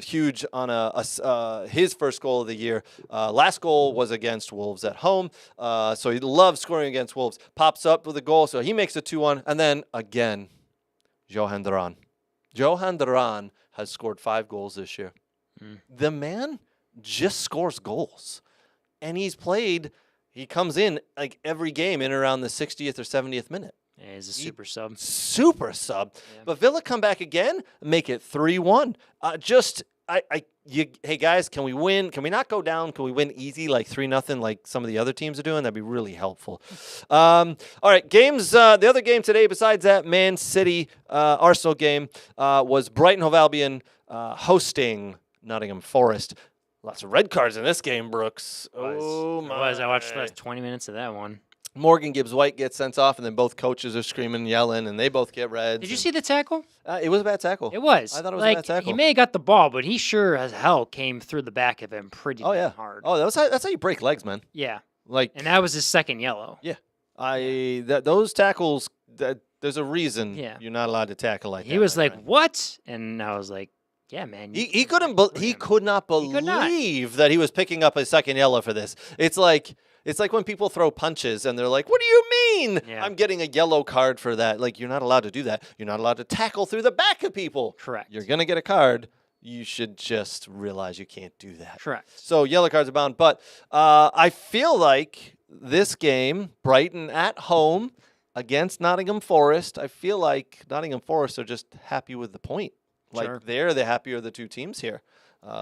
huge on his first goal of the year. Last goal was against Wolves at home, so he loves scoring against Wolves. Pops up with a goal, so he makes it 2-1, and then again, Johan Duran. Johan Duran has scored 5 goals this year. The man just scores goals. And he comes in like every game in around the 60th or 70th minute. Yeah, he's a super sub. Super sub. Yeah. But Villa come back again, make it 3-1. Hey guys, can we win? Can we not go down? Can we win easy like 3-0 like some of the other teams are doing? That'd be really helpful. All right, games. The other game today besides that Man City Arsenal game was Brighton Hove Albion hosting Nottingham Forest. Lots of red cards in this game, Brooks. Oh my! I watched the last 20 minutes of that one. Morgan Gibbs-White gets sent off, and then both coaches are screaming, yelling, and they both get reds. Did you see the tackle? It was a bad tackle. It was. I thought it was like, a bad tackle. He may have got the ball, but he sure as hell came through the back of him pretty hard. Oh, that's how you break legs, man. Yeah. Like, And that was his second yellow. yeah, those tackles. There's a reason you're not allowed to tackle like that. He was my like, friend. "What?" And I was like, "Yeah, man." He could not believe that he was picking up a second yellow for this. It's like when people throw punches and they're like, "What do you mean? Yeah. I'm getting a yellow card for that." Like, you're not allowed to do that. You're not allowed to tackle through the back of people. Correct. You're gonna get a card. You should just realize you can't do that. Correct. So yellow cards abound. But I feel like this game, Brighton at home against Nottingham Forest, I feel like Nottingham Forest are just happy with the point. Like, Sure. they're the happier of the two teams here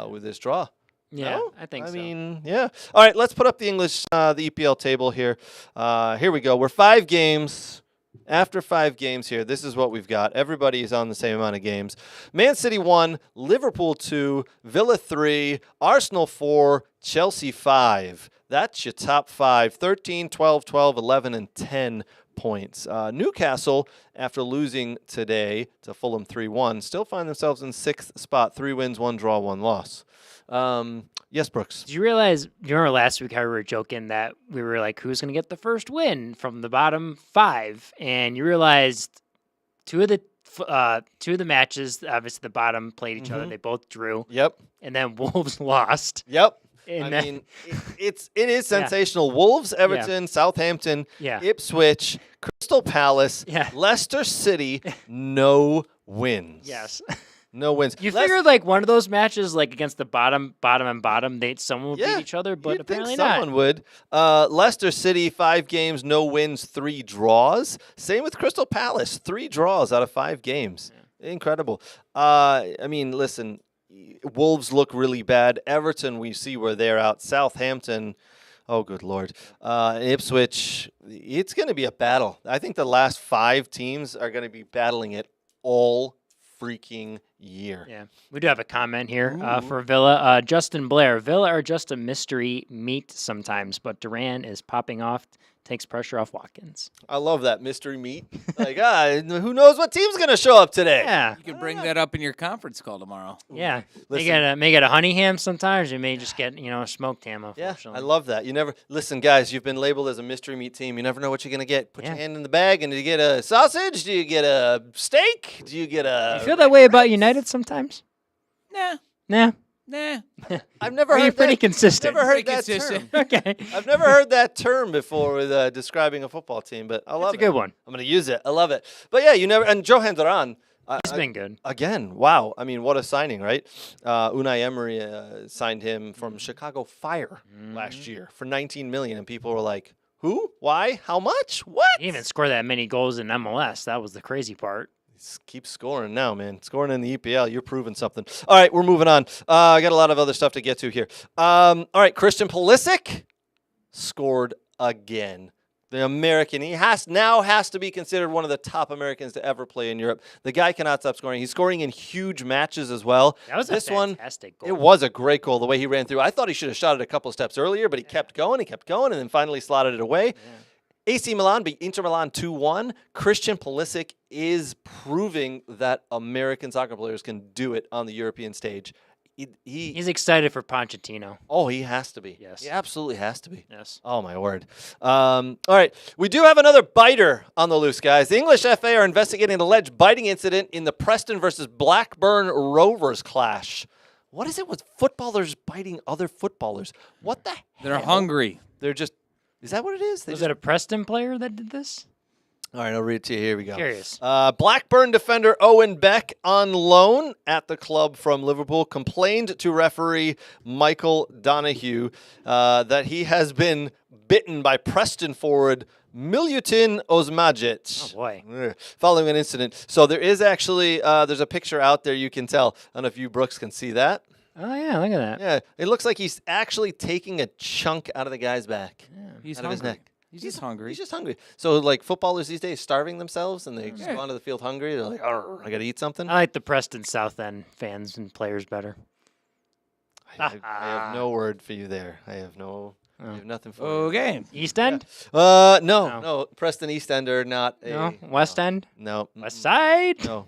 with this draw. Yeah, No? I think so. I mean, yeah. All right, let's put up the EPL table here. Here we go. We're 5 games. After 5 games here, this is what we've got. Everybody is on the same amount of games. Man City 1, Liverpool 2, Villa 3, Arsenal 4, Chelsea 5. That's your top 5. 13, 12, 12, 11, and 10 points. Newcastle, after losing today to Fulham 3-1, still find themselves in 6th spot. 3 wins, 1 draw, 1 loss. Yes, Brooks. Did you realize, you remember last week how we were joking that we were like, who's going to get the first win from the bottom 5? And you realized two of the matches, obviously the bottom played each other. They both drew. Yep. And then Wolves lost. Yep. And I mean, it is sensational. Wolves, Everton, Southampton, Yeah. Ipswich, Crystal Palace, Yeah. Leicester City, no wins. Yes. No wins. You figured like one of those matches, like against the bottom, someone would Yeah, beat each other, but you'd apparently think not. someone would. Leicester City, 5 games, no wins, 3 draws. Same with Crystal Palace, 3 draws out of 5 games. Yeah. Incredible. I mean, listen, Wolves look really bad. Everton, we see where they're out. Southampton, oh, good Lord. Ipswich, it's going to be a battle. I think the last 5 teams are going to be battling it all freaking year. Yeah, we do have a comment here for Villa. Justin Blair, Villa are just a mystery meat sometimes, but Duran is popping off, takes pressure off Watkins. I love that mystery meat. Like, who knows what team's going to show up today? Yeah, You can bring that up in your conference call tomorrow. yeah. Listen. May get a honey ham sometimes. You may just get a smoked ham. Yeah, Unfortunately. I love that. You never listen, guys. You've been labeled as a mystery meat team. You never know what you're gonna get. Put your hand in the bag, and do you get a sausage? Do you get a steak? Do you get a? You feel that way about United sometimes? Nah. Nah. Nah. I've never Are you heard pretty that. consistent? Never heard Pretty that consistent. term. Okay. I've never heard that term before with describing a football team, but I love That's a good one. I'm going to use it. I love it. But yeah, you never. And Johan Duran. He's been good. Again, wow. I mean, what a signing, right? Unai Emery signed him from Chicago Fire last year for $19 million, and people were like, "Who? Why? How much? What?" He didn't even score that many goals in MLS. That was the crazy part. Keep scoring now, man. Scoring in the EPL. You're proving something. All right, we're moving on. I got a lot of other stuff to get to here. All right, Christian Pulisic scored again. The American. He now has to be considered one of the top Americans to ever play in Europe. The guy cannot stop scoring. He's scoring in huge matches as well. That was this a one, fantastic goal. it was a great goal, the way he ran through. I thought he should have shot it a couple of steps earlier, but he kept going, and then finally slotted it away. Yeah. AC Milan beat Inter Milan 2-1. Christian Pulisic is proving that American soccer players can do it on the European stage. He's excited for Pochettino. Oh, he has to be. Yes. He absolutely has to be. Yes. Oh, my word. All right. We do have another biter on the loose, guys. The English FA are investigating an alleged biting incident in the Preston versus Blackburn Rovers clash. What is it with footballers biting other footballers? What the hell? They're hungry. They're just... Is that what it is? Was it a Preston player that did this? All right, I'll read it to you. Here we go. Curious. Blackburn defender Owen Beck, on loan at the club from Liverpool, complained to referee Michael Donahue that he has been bitten by Preston forward Milutin Osmajic. Oh, boy. Following an incident. So there is actually, there's a picture out there you can tell. I don't know if you, Brooks, can see that. Oh, yeah, look at that. Yeah, it looks like he's actually taking a chunk out of the guy's back. He's out of his hungry. neck. He's just hungry. He's just hungry. So, like, footballers these days starving themselves and they just go onto the field hungry. They're like, "Arr, I got to eat something." I like the Preston South End fans and players better. I have no word for you there. I have nothing for you. Okay. East End? No. Preston East End are not a... No. West End? No. West Side? No.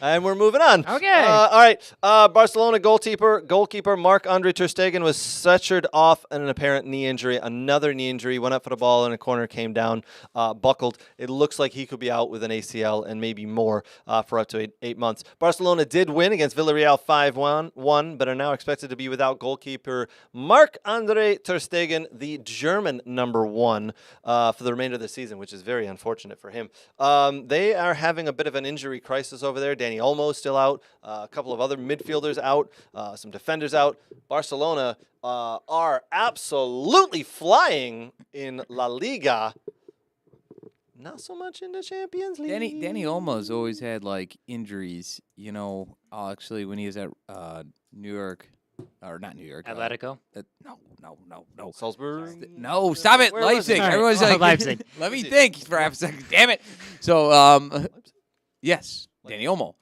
And we're moving on. Okay. All right. Barcelona goalkeeper Marc-Andre Ter Stegen was stretchered off an apparent knee injury. Another knee injury. Went up for the ball in a corner, came down, buckled. It looks like he could be out with an ACL and maybe more for up to 8 months. Barcelona did win against Villarreal 5-1, but are now expected to be without goalkeeper Marc-Andre Ter Stegen, the German number 1, for the remainder of the season, which is very unfortunate for him. They are having a bit of an injury crisis over there. Dani Olmo's still out. A couple of other midfielders out. Some defenders out. Barcelona are absolutely flying in La Liga. Not so much in the Champions League. Dani Olmo's always had like injuries. You know, actually when he was at New York. Or not New York. Atletico? No. Salzburg? No, stop it. Where was Leipzig. it? Everyone's Oh, like, Leipzig. let me think for half a second. Damn it. So, yes, Dani Olmo.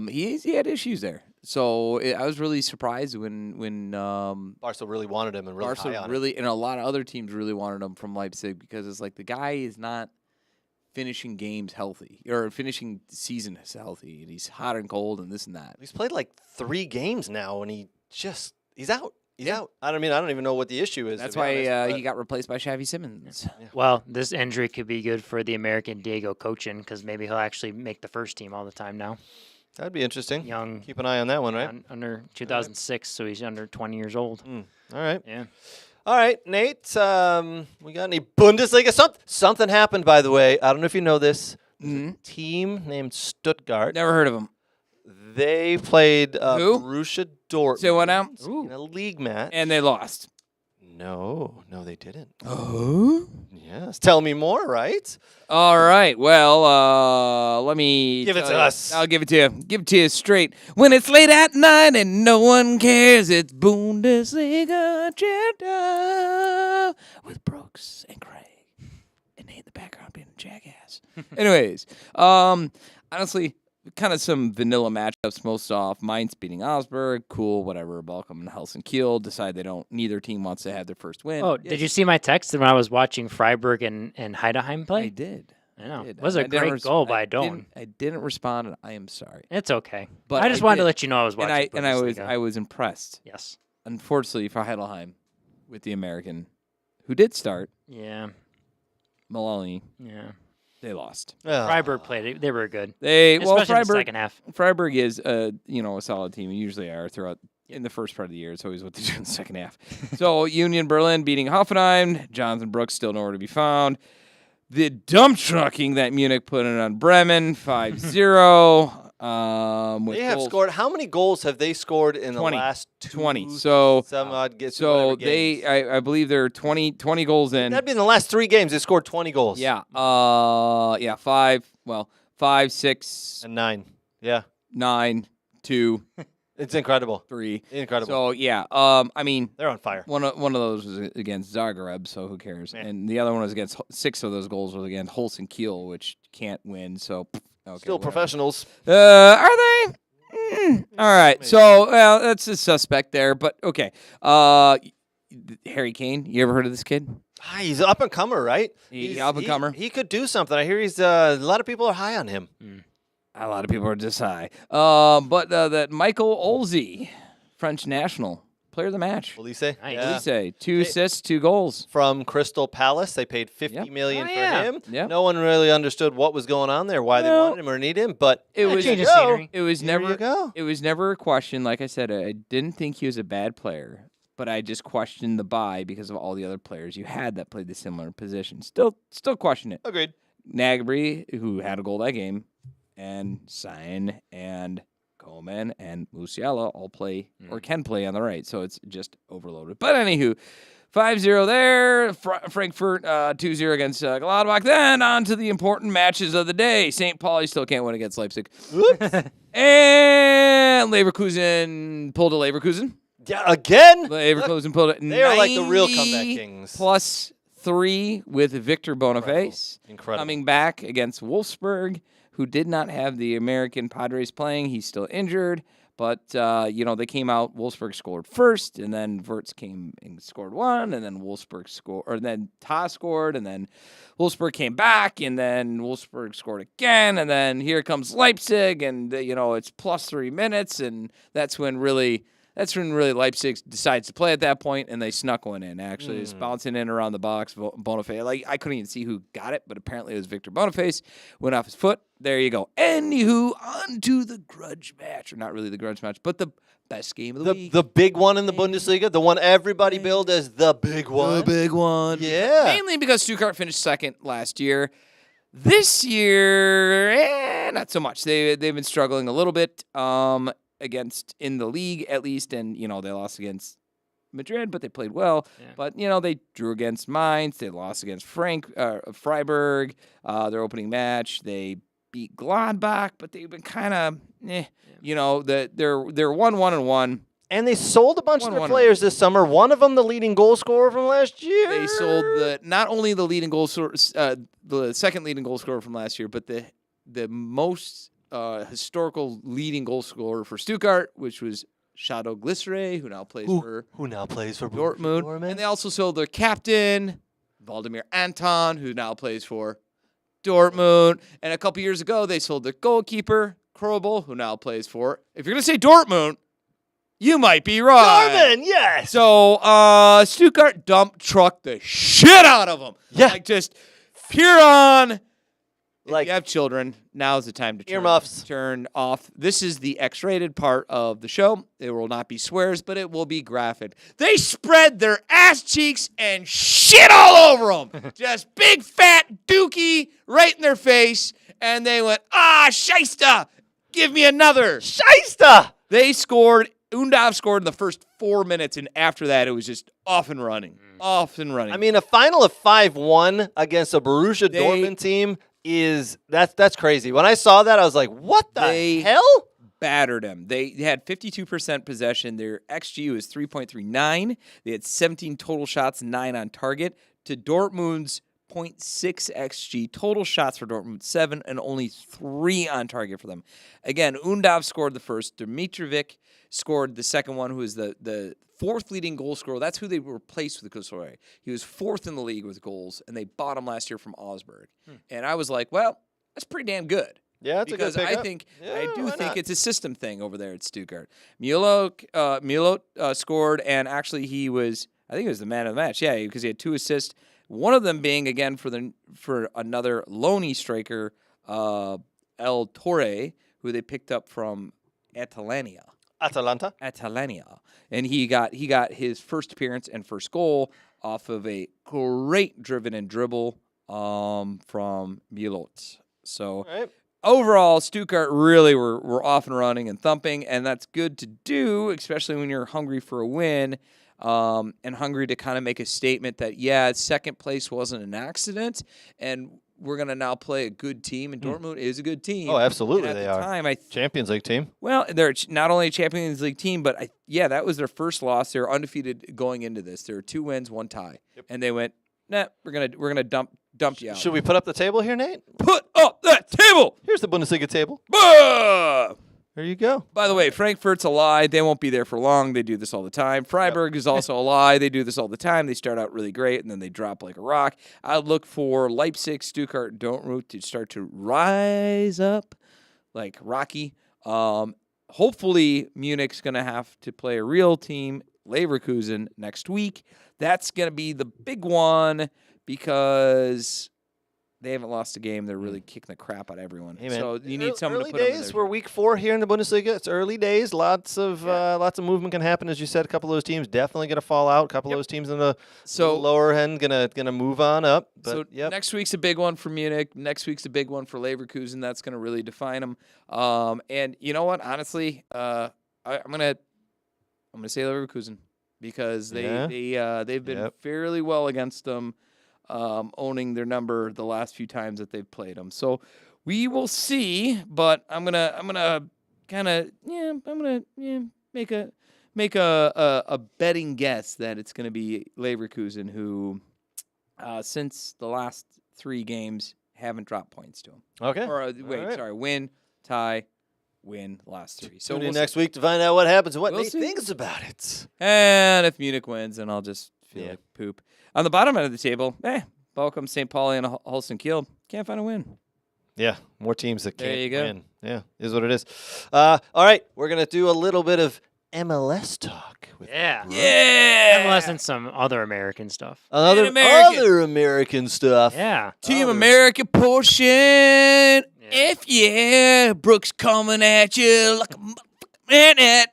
He had issues there. So I was really surprised when Barca really wanted him and really high Barca on really, and a lot of other teams really wanted him from Leipzig because it's like the guy is not finishing games healthy or finishing seasons healthy, and he's hot and cold and this and that. He's played like 3 games now, and he's out. He's out. I don't even know what the issue is. That's to be why honest, he got replaced by Xavi Simons. Well, this injury could be good for the American Diego Cochin because maybe he'll actually make the first team all the time now. That'd be interesting. Young. Keep an eye on that one, right? Under 2006, so he's under 20 years old. All right. Yeah. All right, Nate. We got any Bundesliga? Something happened, by the way. I don't know if you know this. There's a team named Stuttgart. Never heard of him. They played Who? Borussia Dortmund Say what now? in a league match. And they lost. No, they didn't. Oh. Yes. Tell me more, right? All right. Well, let me Give it tell to you. us. I'll give it to you. Give it to you straight. When it's late at night and no one cares, it's Bundesliga agenda with Brooks and Craig. And Nate in the background being a jackass. Anyways, honestly, kind of some vanilla matchups most off. Mainz beating Augsburg, cool, whatever. Balcom and Helsinki decide neither team wants to have their first win. Oh, did you see my text when I was watching Freiburg and Heidenheim play? I did. I know. did. It was a I didn't great goal by Doan. I didn't respond, and I am sorry. It's okay. But I just I wanted to did. let you know I was watching And I was impressed. Yes. Unfortunately for Heidelheim, with the American, who did start, Yeah. Maloney, Yeah. they lost. Freiburg played it. They were good. Especially in the Freiburg. second half. Freiburg is a solid team. And usually are throughout in the first part of the year. It's always what they do in the second half. So Union Berlin beating Hoffenheim. Jonathan Brooks still nowhere to be found. The dump trucking that Munich put in on Bremen, 5-0. They have scored. How many goals have they scored in 20, the last 20. So, games? I believe they're 20 goals in. That'd be in the last 3 games. They scored 20 goals. Yeah. 5, 6, and 9. Yeah. 9, 2. It's incredible. 3. Incredible. So yeah. I mean, they're on fire. One of those was against Zagreb, so who cares? Yeah. And the other one was against 6 of those goals was against Holstein Kiel, which can't win. So okay, Still whatever. professionals. Are they? All right. So that's a suspect there, but okay. Harry Kane. You ever heard of this kid? He's up and comer, right? He's up and comer. He could do something. I hear he's a lot of people are high on him. A lot of people are just high. But that Michael Olsey, French national, player of the match. Olise? Nice. Olise, 2 assists, 2 goals. From Crystal Palace. They paid $50 million for him. Yep. No one really understood what was going on there, why they wanted him or need him, but It was change of scenery. It was There you never. go. It was never a question. Like I said, I didn't think he was a bad player, but I just questioned the buy because of all the other players you had that played the similar position. Still question it. Agreed. Nagby, who had a goal that game, and Sign and Coleman and Musiala all play or can play on the right, so it's just overloaded. But anywho, 5-0 there. Frankfurt 2-0 against Gladbach. Then on to the important matches of the day. St. Pauli still can't win against Leipzig. And Leverkusen pulled a Leverkusen. Yeah, again? Leverkusen pulled it. They are like the real 90 comeback kings. +3 with Victor Boniface. Incredible. Coming back against Wolfsburg, who did not have the American Padres playing. He's still injured. But, they came out. Wolfsburg scored first, and then Wirtz came and scored 1, and then Wolfsburg scored, or then Ta scored, and then Wolfsburg came back, and then Wolfsburg scored again, and then here comes Leipzig, and, it's +3 minutes, and that's when really Leipzig decides to play at that point, and they snuck one in. Actually, it's bouncing in around the box. Boniface, I couldn't even see who got it, but apparently it was Victor Boniface. Went off his foot. There you go. Anywho, on to the grudge match, or not really the grudge match, but the best game of the week. The big one in the Bundesliga, the one everybody billed as the big one. The big one. Yeah. Mainly because Stuttgart finished second last year. This year, not so much. They've been struggling a little bit. Against in the league at least, and they lost against Madrid, but they played well. Yeah. But they drew against Mainz, they lost against Freiburg. Their opening match, they beat Gladbach, but they've been kind of they're 1-1-1. And they sold a bunch of their players this summer. One of them, the leading goal scorer from last year. They sold not only the leading goal scorer, the second leading goal scorer from last year, but the most historical leading goal scorer for Stuttgart, which was Shadow Glycere, who now plays for Dortmund. And they also sold their captain, Vladimir Anton, who now plays for Dortmund. And a couple years ago, they sold their goalkeeper, Krobel, who now plays for, if you're going to say Dortmund, you might be right. Dortmund, yes. So Stuttgart dump trucked the shit out of them. Yeah. Just pure on. If Like, you have children, now's the time to earmuffs. turn off. This is the X-rated part of the show. There will not be swears, but it will be graphic. They spread their ass cheeks and shit all over them. Just big, fat dookie right in their face. And they went, Scheisse, give me another. Scheisse! They scored. Undav scored in the first 4 minutes, and after that, it was just off and running. Off and running. I mean, a final of 5-1 against a Borussia Dortmund team that's crazy. When I saw that, I was like, what the hell? Battered them. They had 52% possession. Their XG was 3.39. They had 17 total shots, 9 on target, to Dortmund's 0.6 XG. Total shots for Dortmund, 7, and only 3 on target for them. Again, Undav scored the first. Dimitrovic scored the second one, who is the fourth leading goal scorer. That's who they replaced with Kosovo. He was 4th in the league with goals, and they bought him last year from Augsburg. And I was like, well, that's pretty damn good. Yeah, that's because a good I pickup. think Yeah, I do why think not? it's a system thing over there at Stuttgart. Milo scored, and actually he was, I think he was the man of the match. Yeah, because he had 2 assists. One of them being again for another loanee striker, El Torre, who they picked up from Atalanta. Atalanta. And he got his first appearance and first goal off of a great driven and dribble from Milot. So Right. overall, Stuttgart really were off and running and thumping, and that's good to do, especially when you're hungry for a win and hungry to kind of make a statement that, yeah, second place wasn't an accident, and we're going to now play a good team, and Dortmund is a good team. Oh, absolutely, And at they the are. time, Champions League team. well, they're not only a Champions League team, but that was their first loss. They were undefeated going into this. There were 2 wins, 1 tie, and they went, nah, we're gonna dump you out. Should we put up the table here, Nate? Put up that table? Here's the Bundesliga table. Bah! There you go. By the way, Frankfurt's a lie. They won't be there for long. They do this all the time. Freiburg is also a lie. They do this all the time. They start out really great, and then they drop like a rock. I look for Leipzig, Stuttgart, Dortmund to start to rise up like Rocky. Hopefully, Munich's going to have to play a real team, Leverkusen, next week. That's going to be the big one because they haven't lost a game. They're really kicking the crap out of everyone. Hey, man. So you need someone early to put them in days. there. We're week 4 here in the Bundesliga. It's early days. Lots of movement can happen, as you said. A couple of those teams definitely going to fall out. A couple of those teams in the lower end gonna move on up. But So next week's a big one for Munich. Next week's a big one for Leverkusen. That's going to really define them. And you know what? Honestly, I'm gonna say Leverkusen because they've been fairly well against them. Owning their number the last few times that they've played them. So we will see, but I'm gonna make a betting guess that it's gonna be Leverkusen who, since the last 3 games, haven't dropped points to them. Okay. Or win, tie, win last 3. So Tune in we'll next week to find out what happens and what We'll Nate see. thinks about it. And if Munich wins, then I'll just feel like poop. On the bottom end of the table, welcome St. Pauli and Holstein Kiel. Can't find a win. Yeah, more teams that There can't you go. win. Yeah, is what it is. All right, we're going to do a little bit of MLS talk. Yeah. Yeah. MLS and some other American stuff. Other American stuff. Yeah. Team America portion. Brooks coming at you like a motherfucking minute.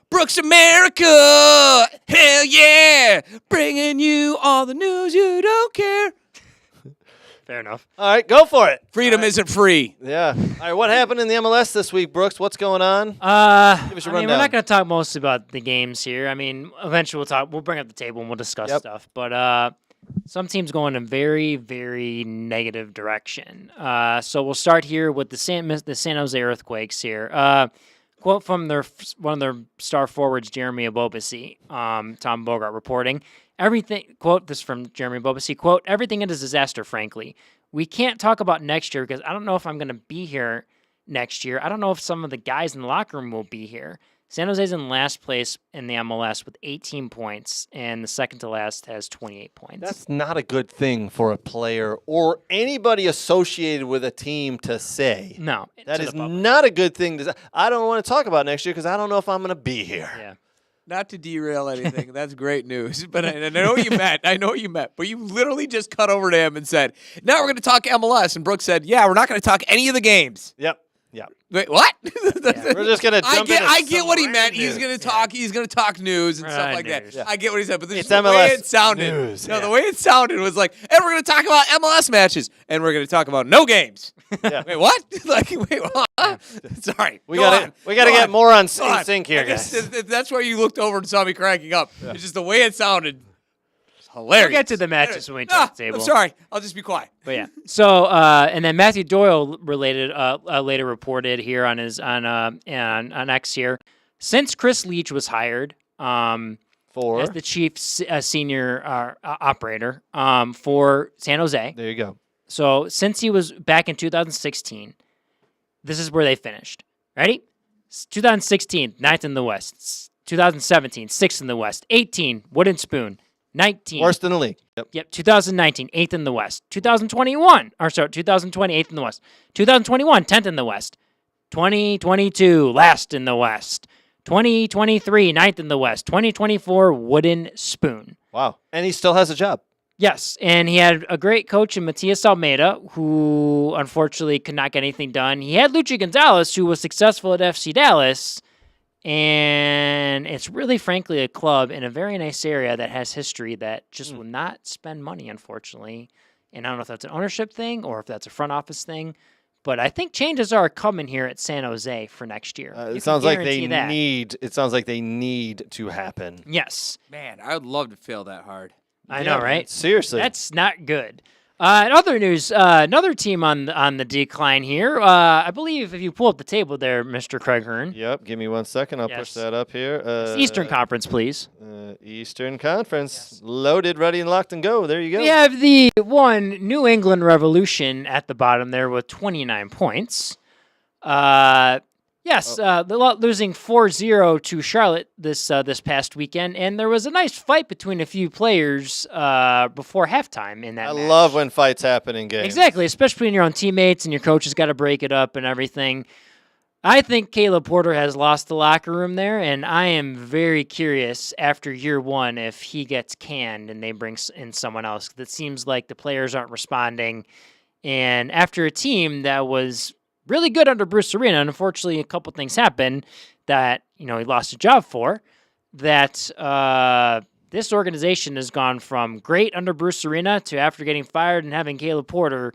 Brooks America, hell yeah, bringing you all the news you don't care. Fair enough. All right, go for it. Freedom isn't free. Yeah. All right, what happened in the MLS this week, Brooks? What's going on? Give us a we're rundown. not going to talk mostly about the games here. I mean, eventually we'll bring up the table and we'll discuss stuff. But some teams going in a very, very negative direction. So we'll start here with the San Jose Earthquakes here. Quote from one of their star forwards, Jeremy Ebobisse, Tom Bogart reporting, quote this from Jeremy Ebobisse, quote, everything is a disaster, frankly. We can't talk about next year because I don't know if I'm going to be here next year. I don't know if some of the guys in the locker room will be here. San Jose's in last place in the MLS with 18 points, and the second to last has 28 points. That's not a good thing for a player or anybody associated with a team to say. No. That to is the public. not a good thing to say. I don't want to talk about next year because I don't know if I'm going to be here. Yeah. Not to derail anything, that's great news. But I know what you meant. I know what you meant. But you literally just cut over to him and said, now we're going to talk MLS. And Brooks said, yeah, we're not going to talk any of the games. Yep. Yeah. Wait, what? We're just gonna jump into I get some what he random meant. He's news. gonna talk. He's gonna talk news and stuff like News. that. I get what he said, but It's the way MLS it sounded. news, No, yeah. the way it sounded was like, and we're gonna talk about MLS matches, and we're gonna talk about no games. Yeah. Wait, what? Wait, what? Sorry. We Go gotta on. get more on Go on. sync here, I guess guys. that's why you looked over and saw me cracking up. It's just the way it sounded. It's hilarious. We'll get to the matches when we talk the table. I'm sorry. I'll just be quiet. But yeah. So and then Matthew Doyle later reported here on X here, since Chris Leach was hired as the chief senior operator for San Jose. There you go. So since he was back in 2016, this is where they finished. Ready? 2016, 9th in the West. 2017, 6th in the West. 18, wooden spoon. 19. Worst in the league. Yep. 2019, 8th in the West. 2020, 8th in the West. 2021, 10th in the West. 2022, last in the West. 2023, 9th in the West. 2024, wooden spoon. Wow. And he still has a job. Yes, and he had a great coach in Matias Almeida, who unfortunately could not get anything done. He had Luchi Gonzalez, who was successful at FC Dallas, And it's really, frankly, a club in a very nice area that has history that just will not spend money, unfortunately. And I don't know if that's an ownership thing or if that's a front office thing. But I think changes are coming here at San Jose for next year. It sounds like they need. It sounds like they need to happen. Yes. Man, I would love to fail that hard. I know, right? Seriously. That's not good. In other news, another team on the decline here. I believe if you pull up the table there, Mr. Craig Hearn. Yep. Give me 1 second. I'll push that up here. Eastern Conference, please. Eastern Conference. Loaded, ready, and locked and go. There you go. We have the one New England Revolution at the bottom there with 29 points. Losing 4-0 to Charlotte this past weekend, and there was a nice fight between a few players before halftime in that match. I love when fights happen in games. Exactly, especially when your own teammates and your coach has got to break it up and everything. I think Caleb Porter has lost the locker room there, and I am very curious after year one if he gets canned and they bring in someone else. It seems like the players aren't responding, and after a team that was really good under Bruce Arena, and unfortunately a couple things happened that he lost a job for, that this organization has gone from great under Bruce Arena to after getting fired and having Caleb Porter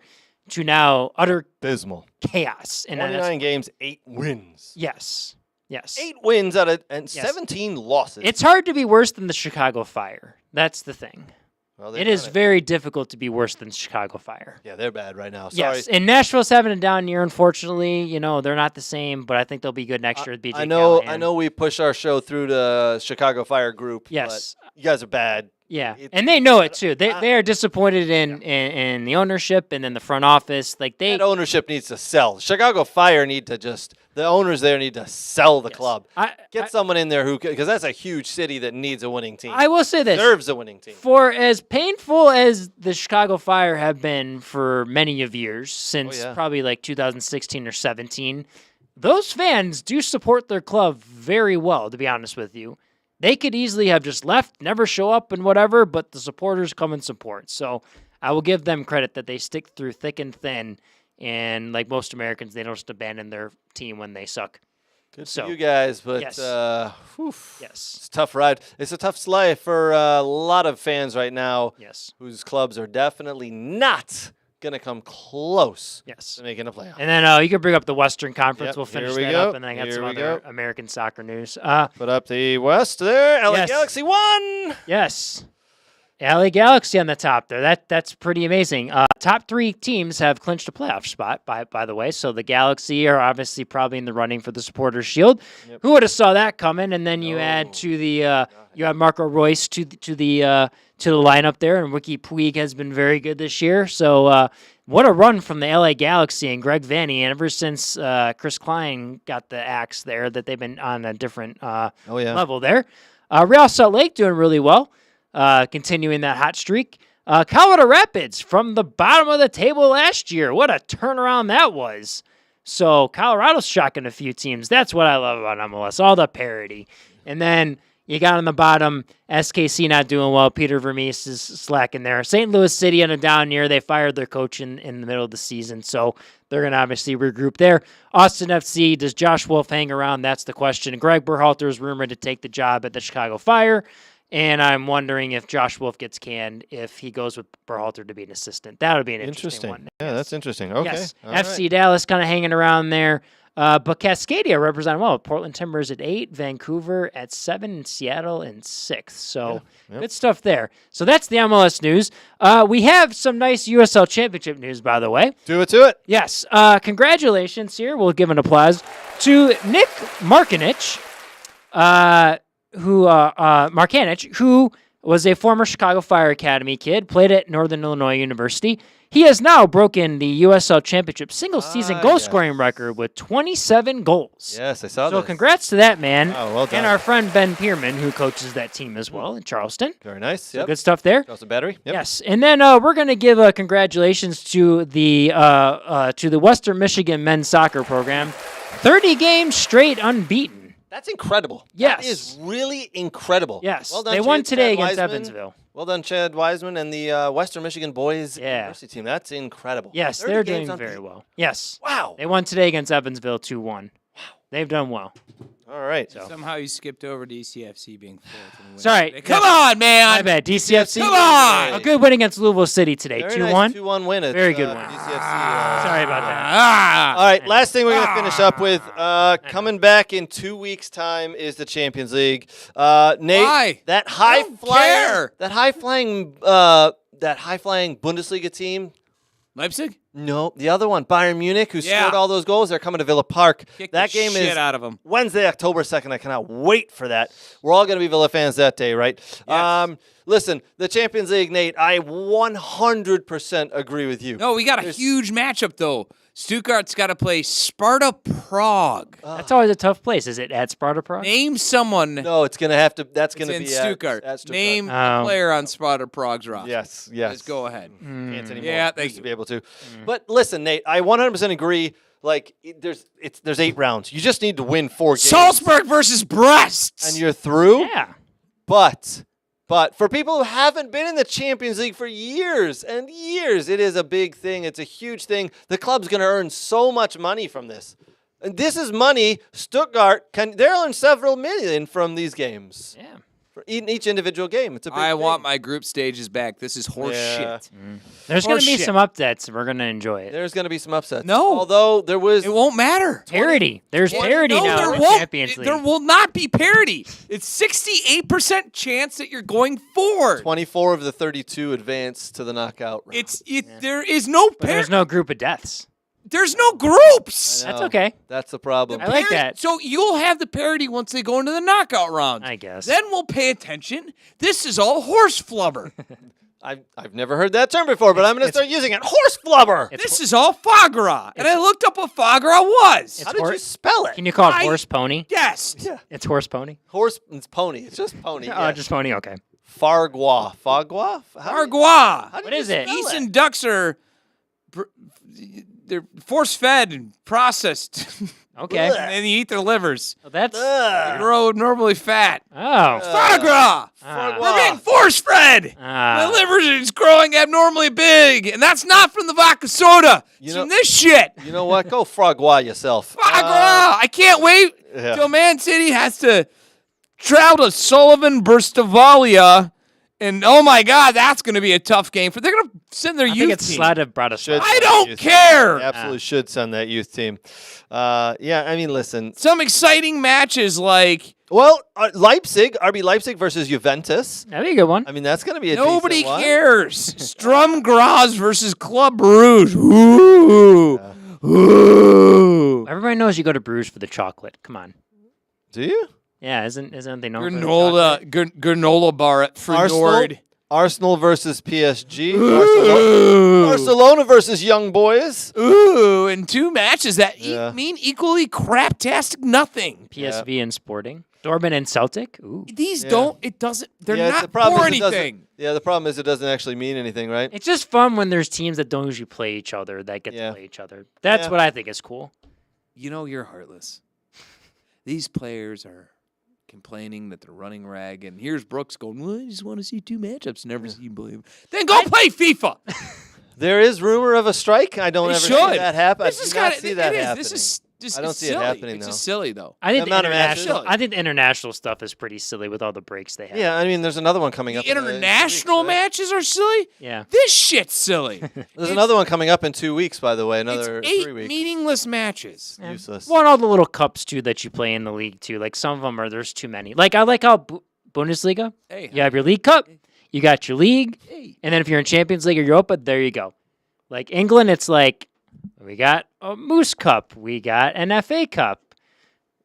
to now utter abysmal chaos. 29 games, 8 wins. Yes. 8 wins out of 17 losses. It's hard to be worse than the Chicago Fire. That's the thing. Well, it is very difficult to be worse than Chicago Fire. Yeah, they're bad right now. Sorry. Yes, and Nashville's having a down year, unfortunately. They're not the same, but I think they'll be good next year with BJ Callahan. I know we push our show through the Chicago Fire group. Yes. But you guys are bad. Yeah, and they know it too. They are disappointed in the ownership and in the front office. That ownership needs to sell. Chicago Fire the owners there need to sell the club. Get someone in there because that's a huge city that needs a winning team. I will say this: deserves a winning team. For as painful as the Chicago Fire have been for many of years, since probably like 2016 or 17, those fans do support their club very well. To be honest with you. They could easily have just left, never show up and whatever, but the supporters come and support. So I will give them credit that they stick through thick and thin. And like most Americans, they don't just abandon their team when they suck. Good for you guys, but yes. It's a tough ride. It's a tough slide for a lot of fans right now whose clubs are definitely not going to come close to making a playoff. And then you can bring up the Western Conference. We'll finish that up, and then I got some other American soccer news. Put up the West there. LA Galaxy won! Yes. LA Galaxy on the top there. That's pretty amazing. Top 3 teams have clinched a playoff spot, by the way. So the Galaxy are obviously probably in the running for the Supporters Shield. Yep. Who would have saw that coming? And then you add to the you add Marco Royce to the lineup there, and Ricky Puig has been very good this year. So what a run from the LA Galaxy and Greg Vanney. And ever since Chris Klein got the axe there, that they've been on a different level there. Real Salt Lake doing really well. Continuing that hot streak. Colorado Rapids from the bottom of the table last year. What a turnaround that was. So Colorado's shocking a few teams. That's what I love about MLS, all the parity. And then you got on the bottom, SKC not doing well. Peter Vermees is slacking there. St. Louis City on a down year. They fired their coach in the middle of the season, so they're going to obviously regroup there. Austin FC, does Josh Wolf hang around? That's the question. Greg Berhalter is rumored to take the job at the Chicago Fire. And I'm wondering if Josh Wolf gets canned, if he goes with Berhalter to be an assistant. That would be an interesting one. Yeah, that's interesting. Okay. Yes. FC Dallas kind of hanging around there. But Cascadia represent well. Portland Timbers at 8, Vancouver at 7, and Seattle in 6th. So good stuff there. So that's the MLS news. We have some nice USL Championship news, by the way. Do it to it. Yes. Congratulations here. We'll give an applause to Nick Marcanich. Who was a former Chicago Fire Academy kid, played at Northern Illinois University. He has now broken the USL Championship single-season goal-scoring record with 27 goals. Yes, I saw that. So congrats to that man. Oh, well done. And our friend Ben Pierman, who coaches that team as well in Charleston. Very nice. So good stuff there. Charleston Battery. Yep. Yes, and then we're going to give congratulations to the Western Michigan men's soccer program. 30 games straight unbeaten. That's incredible. Yes. That is really incredible. Yes. Well done, they won Chad today against Wiseman. Evansville. Well done, Chad Wiseman and the Western Michigan boys university team. That's incredible. Yes, they're doing very well. Yes. Wow. They won today against Evansville 2-1. Wow. They've done well. All right. So. Somehow you skipped over DCFC being fourth. And Sorry. Come on, man. My bad. DCFC. Come on. A good win against Louisville City today. Very 2-1. nice 2-1 win. At, Very good win. DCFC, Sorry about that. All right, last thing we're going to finish up with. Coming back in 2 weeks' time is the Champions League. Nate, Why? that don't care. high flying Bundesliga team. Leipzig? No, the other one, Bayern Munich, who Yeah. scored all those goals. They're coming to Villa Park. Kick That the game shit is out of them. Wednesday, October 2nd. I cannot wait for that. We're all going to be Villa fans that day, right? Yes. Listen, the Champions League, Nate, I 100% agree with you. No, we got a huge matchup, though. Stuttgart's got to play Sparta Prague. That's always a tough place. Is it at Sparta Prague? Name someone No, it's going to have to. That's going that's to in be Stuttgart. At Stuttgart. Name Oh. a player on Sparta Prague's roster. Yes. Let's go ahead. Can't anymore. Yeah, thank Used to you. be able to. But listen, Nate, I 100% agree. Like, there's 8 rounds. You just need to win 4 games. Salzburg versus Brest. And you're through. Yeah. But for people who haven't been in the Champions League for years and years, it is a big thing. It's a huge thing. The club's going to earn so much money from this. And this is money Stuttgart they'll earn several million from these games. Yeah. For each individual game. It's a big I thing. want my group stages back. This is horse Yeah. shit. There's going to be Horseshit. some upsets. We're going to enjoy it. There's going to be some upsets. No. Although there was It won't matter. Parity. There's parity No, now there in the won't. Champions League. There will not be parity. It's 68% chance that you're going forward. 24 of the 32 advanced to the knockout round. There is no But there's parity. no group of deaths. There's no groups. I know. That's okay. That's the problem. I like that. So you'll have the parity once they go into the knockout round. I guess. Then we'll pay attention. This is all horse flubber. I've never heard that term before, but I'm going to start using it. Horse flubber. This is all foie gras. And I looked up what foie gras was. How did you spell it? Can you call it horse pony? Yes. It's horse pony? Horse. It's pony. It's just pony. Oh, just pony. Okay. Fargois. Fargois? Foie gras. What is it? Geese and ducks are they're force-fed and processed. Okay. And then you eat their livers. Well, that's. They grow normally fat. Oh. Foie gras. We're being force-fed. My liver is growing abnormally big, and that's not from the vodka soda. It's from this shit. You know what? Go Fargois yourself. Foie gras. I can't wait till Man City has to travel to Sullivan Burstavalia. And, oh, my God, that's going to be a tough game. They're going to send their I youth think it's team. Slada Bratislava. Should I send don't that youth care. team. They absolutely should send that youth team. Yeah, I mean, listen. Some exciting matches like Well, RB Leipzig versus Juventus. That'd be a good one. I mean, that's going to be a nobody decent one. cares. Strum Graz versus Club Brugge. Ooh. Ooh. Everybody knows you go to Bruges for the chocolate. Come on. Do you? Yeah, isn't they known for the chocolate? Granola bar at Feyenoord. Arsenal versus PSG. Barcelona versus Young Boys. Ooh, and 2 matches that Yeah. mean equally craptastic nothing. PSV and Sporting. Dortmund and Celtic. Ooh. These Yeah. they're Yeah, not the problem for is it doesn't- anything. Yeah, the problem is it doesn't actually mean anything, right? It's just fun when there's teams that don't usually play each other that get Yeah. to play each other. That's Yeah. what I think is cool. You know you're heartless. These players are complaining that they're running rag, and here's Brooks going, well, I just want to see 2 matchups. Never seen believe. Then go play FIFA. There is rumor of a strike. I don't They ever should. see that happen. This I is do not kinda- see that it is. happening. This is just I don't it's see it silly. happening, It's though. just silly, though. I think The the amount of matches. international. I think the international stuff is pretty silly with all the breaks they have. Yeah, I mean, there's another one coming up. The in 2 weeks, international right? matches are silly. Yeah. This shit's silly. There's another one coming up in 2 weeks, by the way. Another it's 8 3 weeks. meaningless matches. Yeah. Useless. Well, and all the little cups too that you play in the league too. Like some of them are there's too many. Like I like how Bundesliga. Hey, You have your League Cup, you got your league, hey. and then if you're in Champions League or Europa, there you go. Like England, it's like we got a Moose Cup, we got an FA Cup.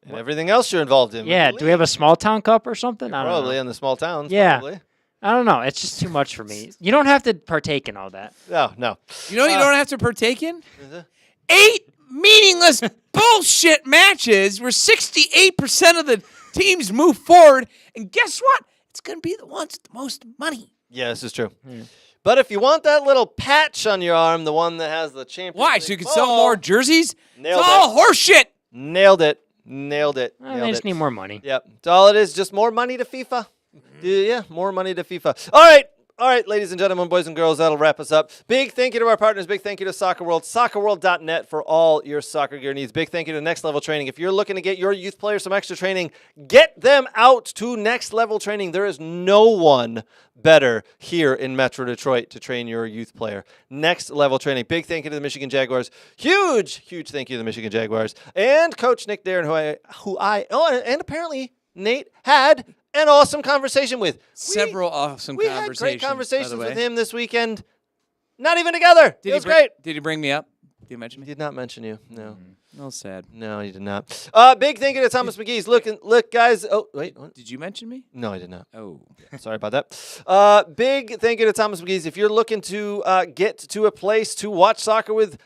And everything else you're involved in. Yeah, do we have a small town cup or something? I don't Probably know. in the small towns. Yeah. Probably. I don't know. It's just too much for me. You don't have to partake in all that. No. You know what you don't have to partake in? Is it? 8 meaningless bullshit matches where 68% of the teams move forward. And guess what? It's going to be the ones with the most money. Yeah, this is true. But if you want that little patch on your arm, the one that has the Champions Why? League So you can ball, sell more jerseys? Nailed It's all horseshit. Nailed it. Nailed it. They Nailed just it. need more money. Yep. That's all it is. Just more money to FIFA. Yeah, more money to FIFA. All right. All right, ladies and gentlemen, boys and girls, that'll wrap us up. Big thank you to our partners. Big thank you to Soccer World. SoccerWorld.net for all your soccer gear needs. Big thank you to Next Level Training. If you're looking to get your youth players some extra training, get them out to Next Level Training. There is no one better here in Metro Detroit to train your youth player. Next Level Training. Big thank you to the Michigan Jaguars. Huge thank you to the Michigan Jaguars. And Coach Nick Darren, and apparently Nate had an awesome conversation with. Several awesome We conversations. had great by conversations the way. with him this weekend. Not even together. It was great. Did he bring me up? Did he mention He me? did not mention you. No. No, sad. No, he did not. Big thank you to Thomas McGee's. Look, guys. Oh, wait. What? Did you mention me? No, I did not. Oh. Sorry about that. Big thank you to Thomas McGee's. If you're looking to get to a place to watch soccer with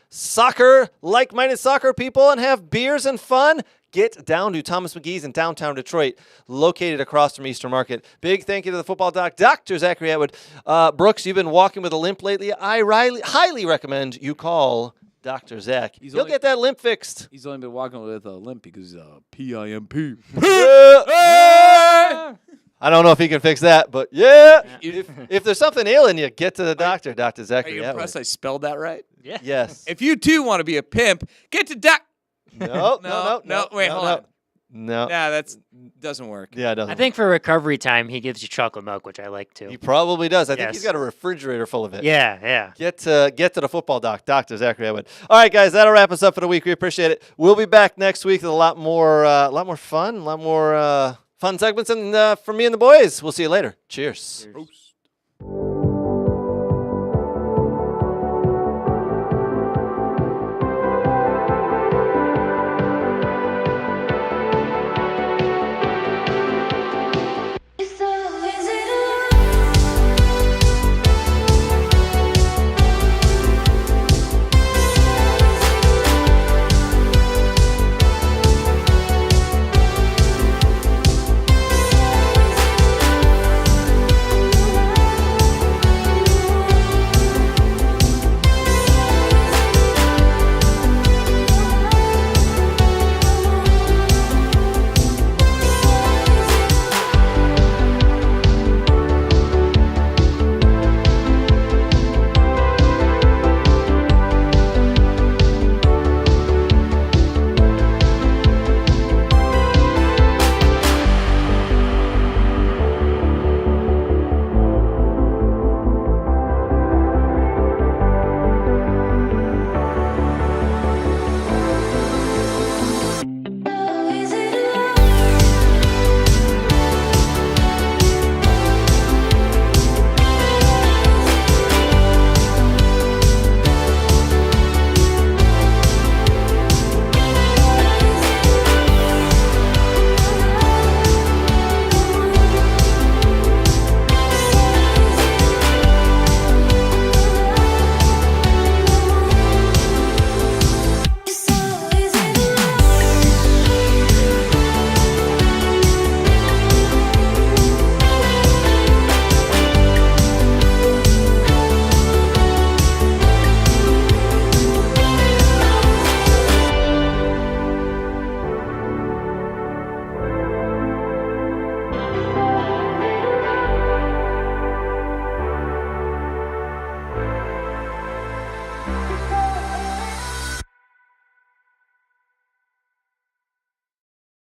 like-minded soccer people and have beers and fun, get down to Thomas McGee's in downtown Detroit, located across from Eastern Market. Big thank you to the football doc, Dr. Zachary Atwood. Brooks, you've been walking with a limp lately. I highly recommend you call Dr. Zach. He'll get that limp fixed. He's only been walking with a limp because he's a PIMP. I don't know if he can fix that, but yeah. If there's something ailing you, get to the doctor, Dr. Are Zachary you Atwood. impressed I spelled that right? Yeah. Yes. If you too want to be a pimp, get to doc. No. Wait, hold on. No. Nah, that doesn't work. Yeah, it doesn't. I think for recovery time, he gives you chocolate milk, which I like too. He probably does. I think Yes. he's got a refrigerator full of it. Yeah. Get to the football doc, Dr. Zachary Atwood. All right, guys, that'll wrap us up for the week. We appreciate it. We'll be back next week with a lot more fun, fun segments, and from me and the boys. We'll see you later. Cheers. Cheers.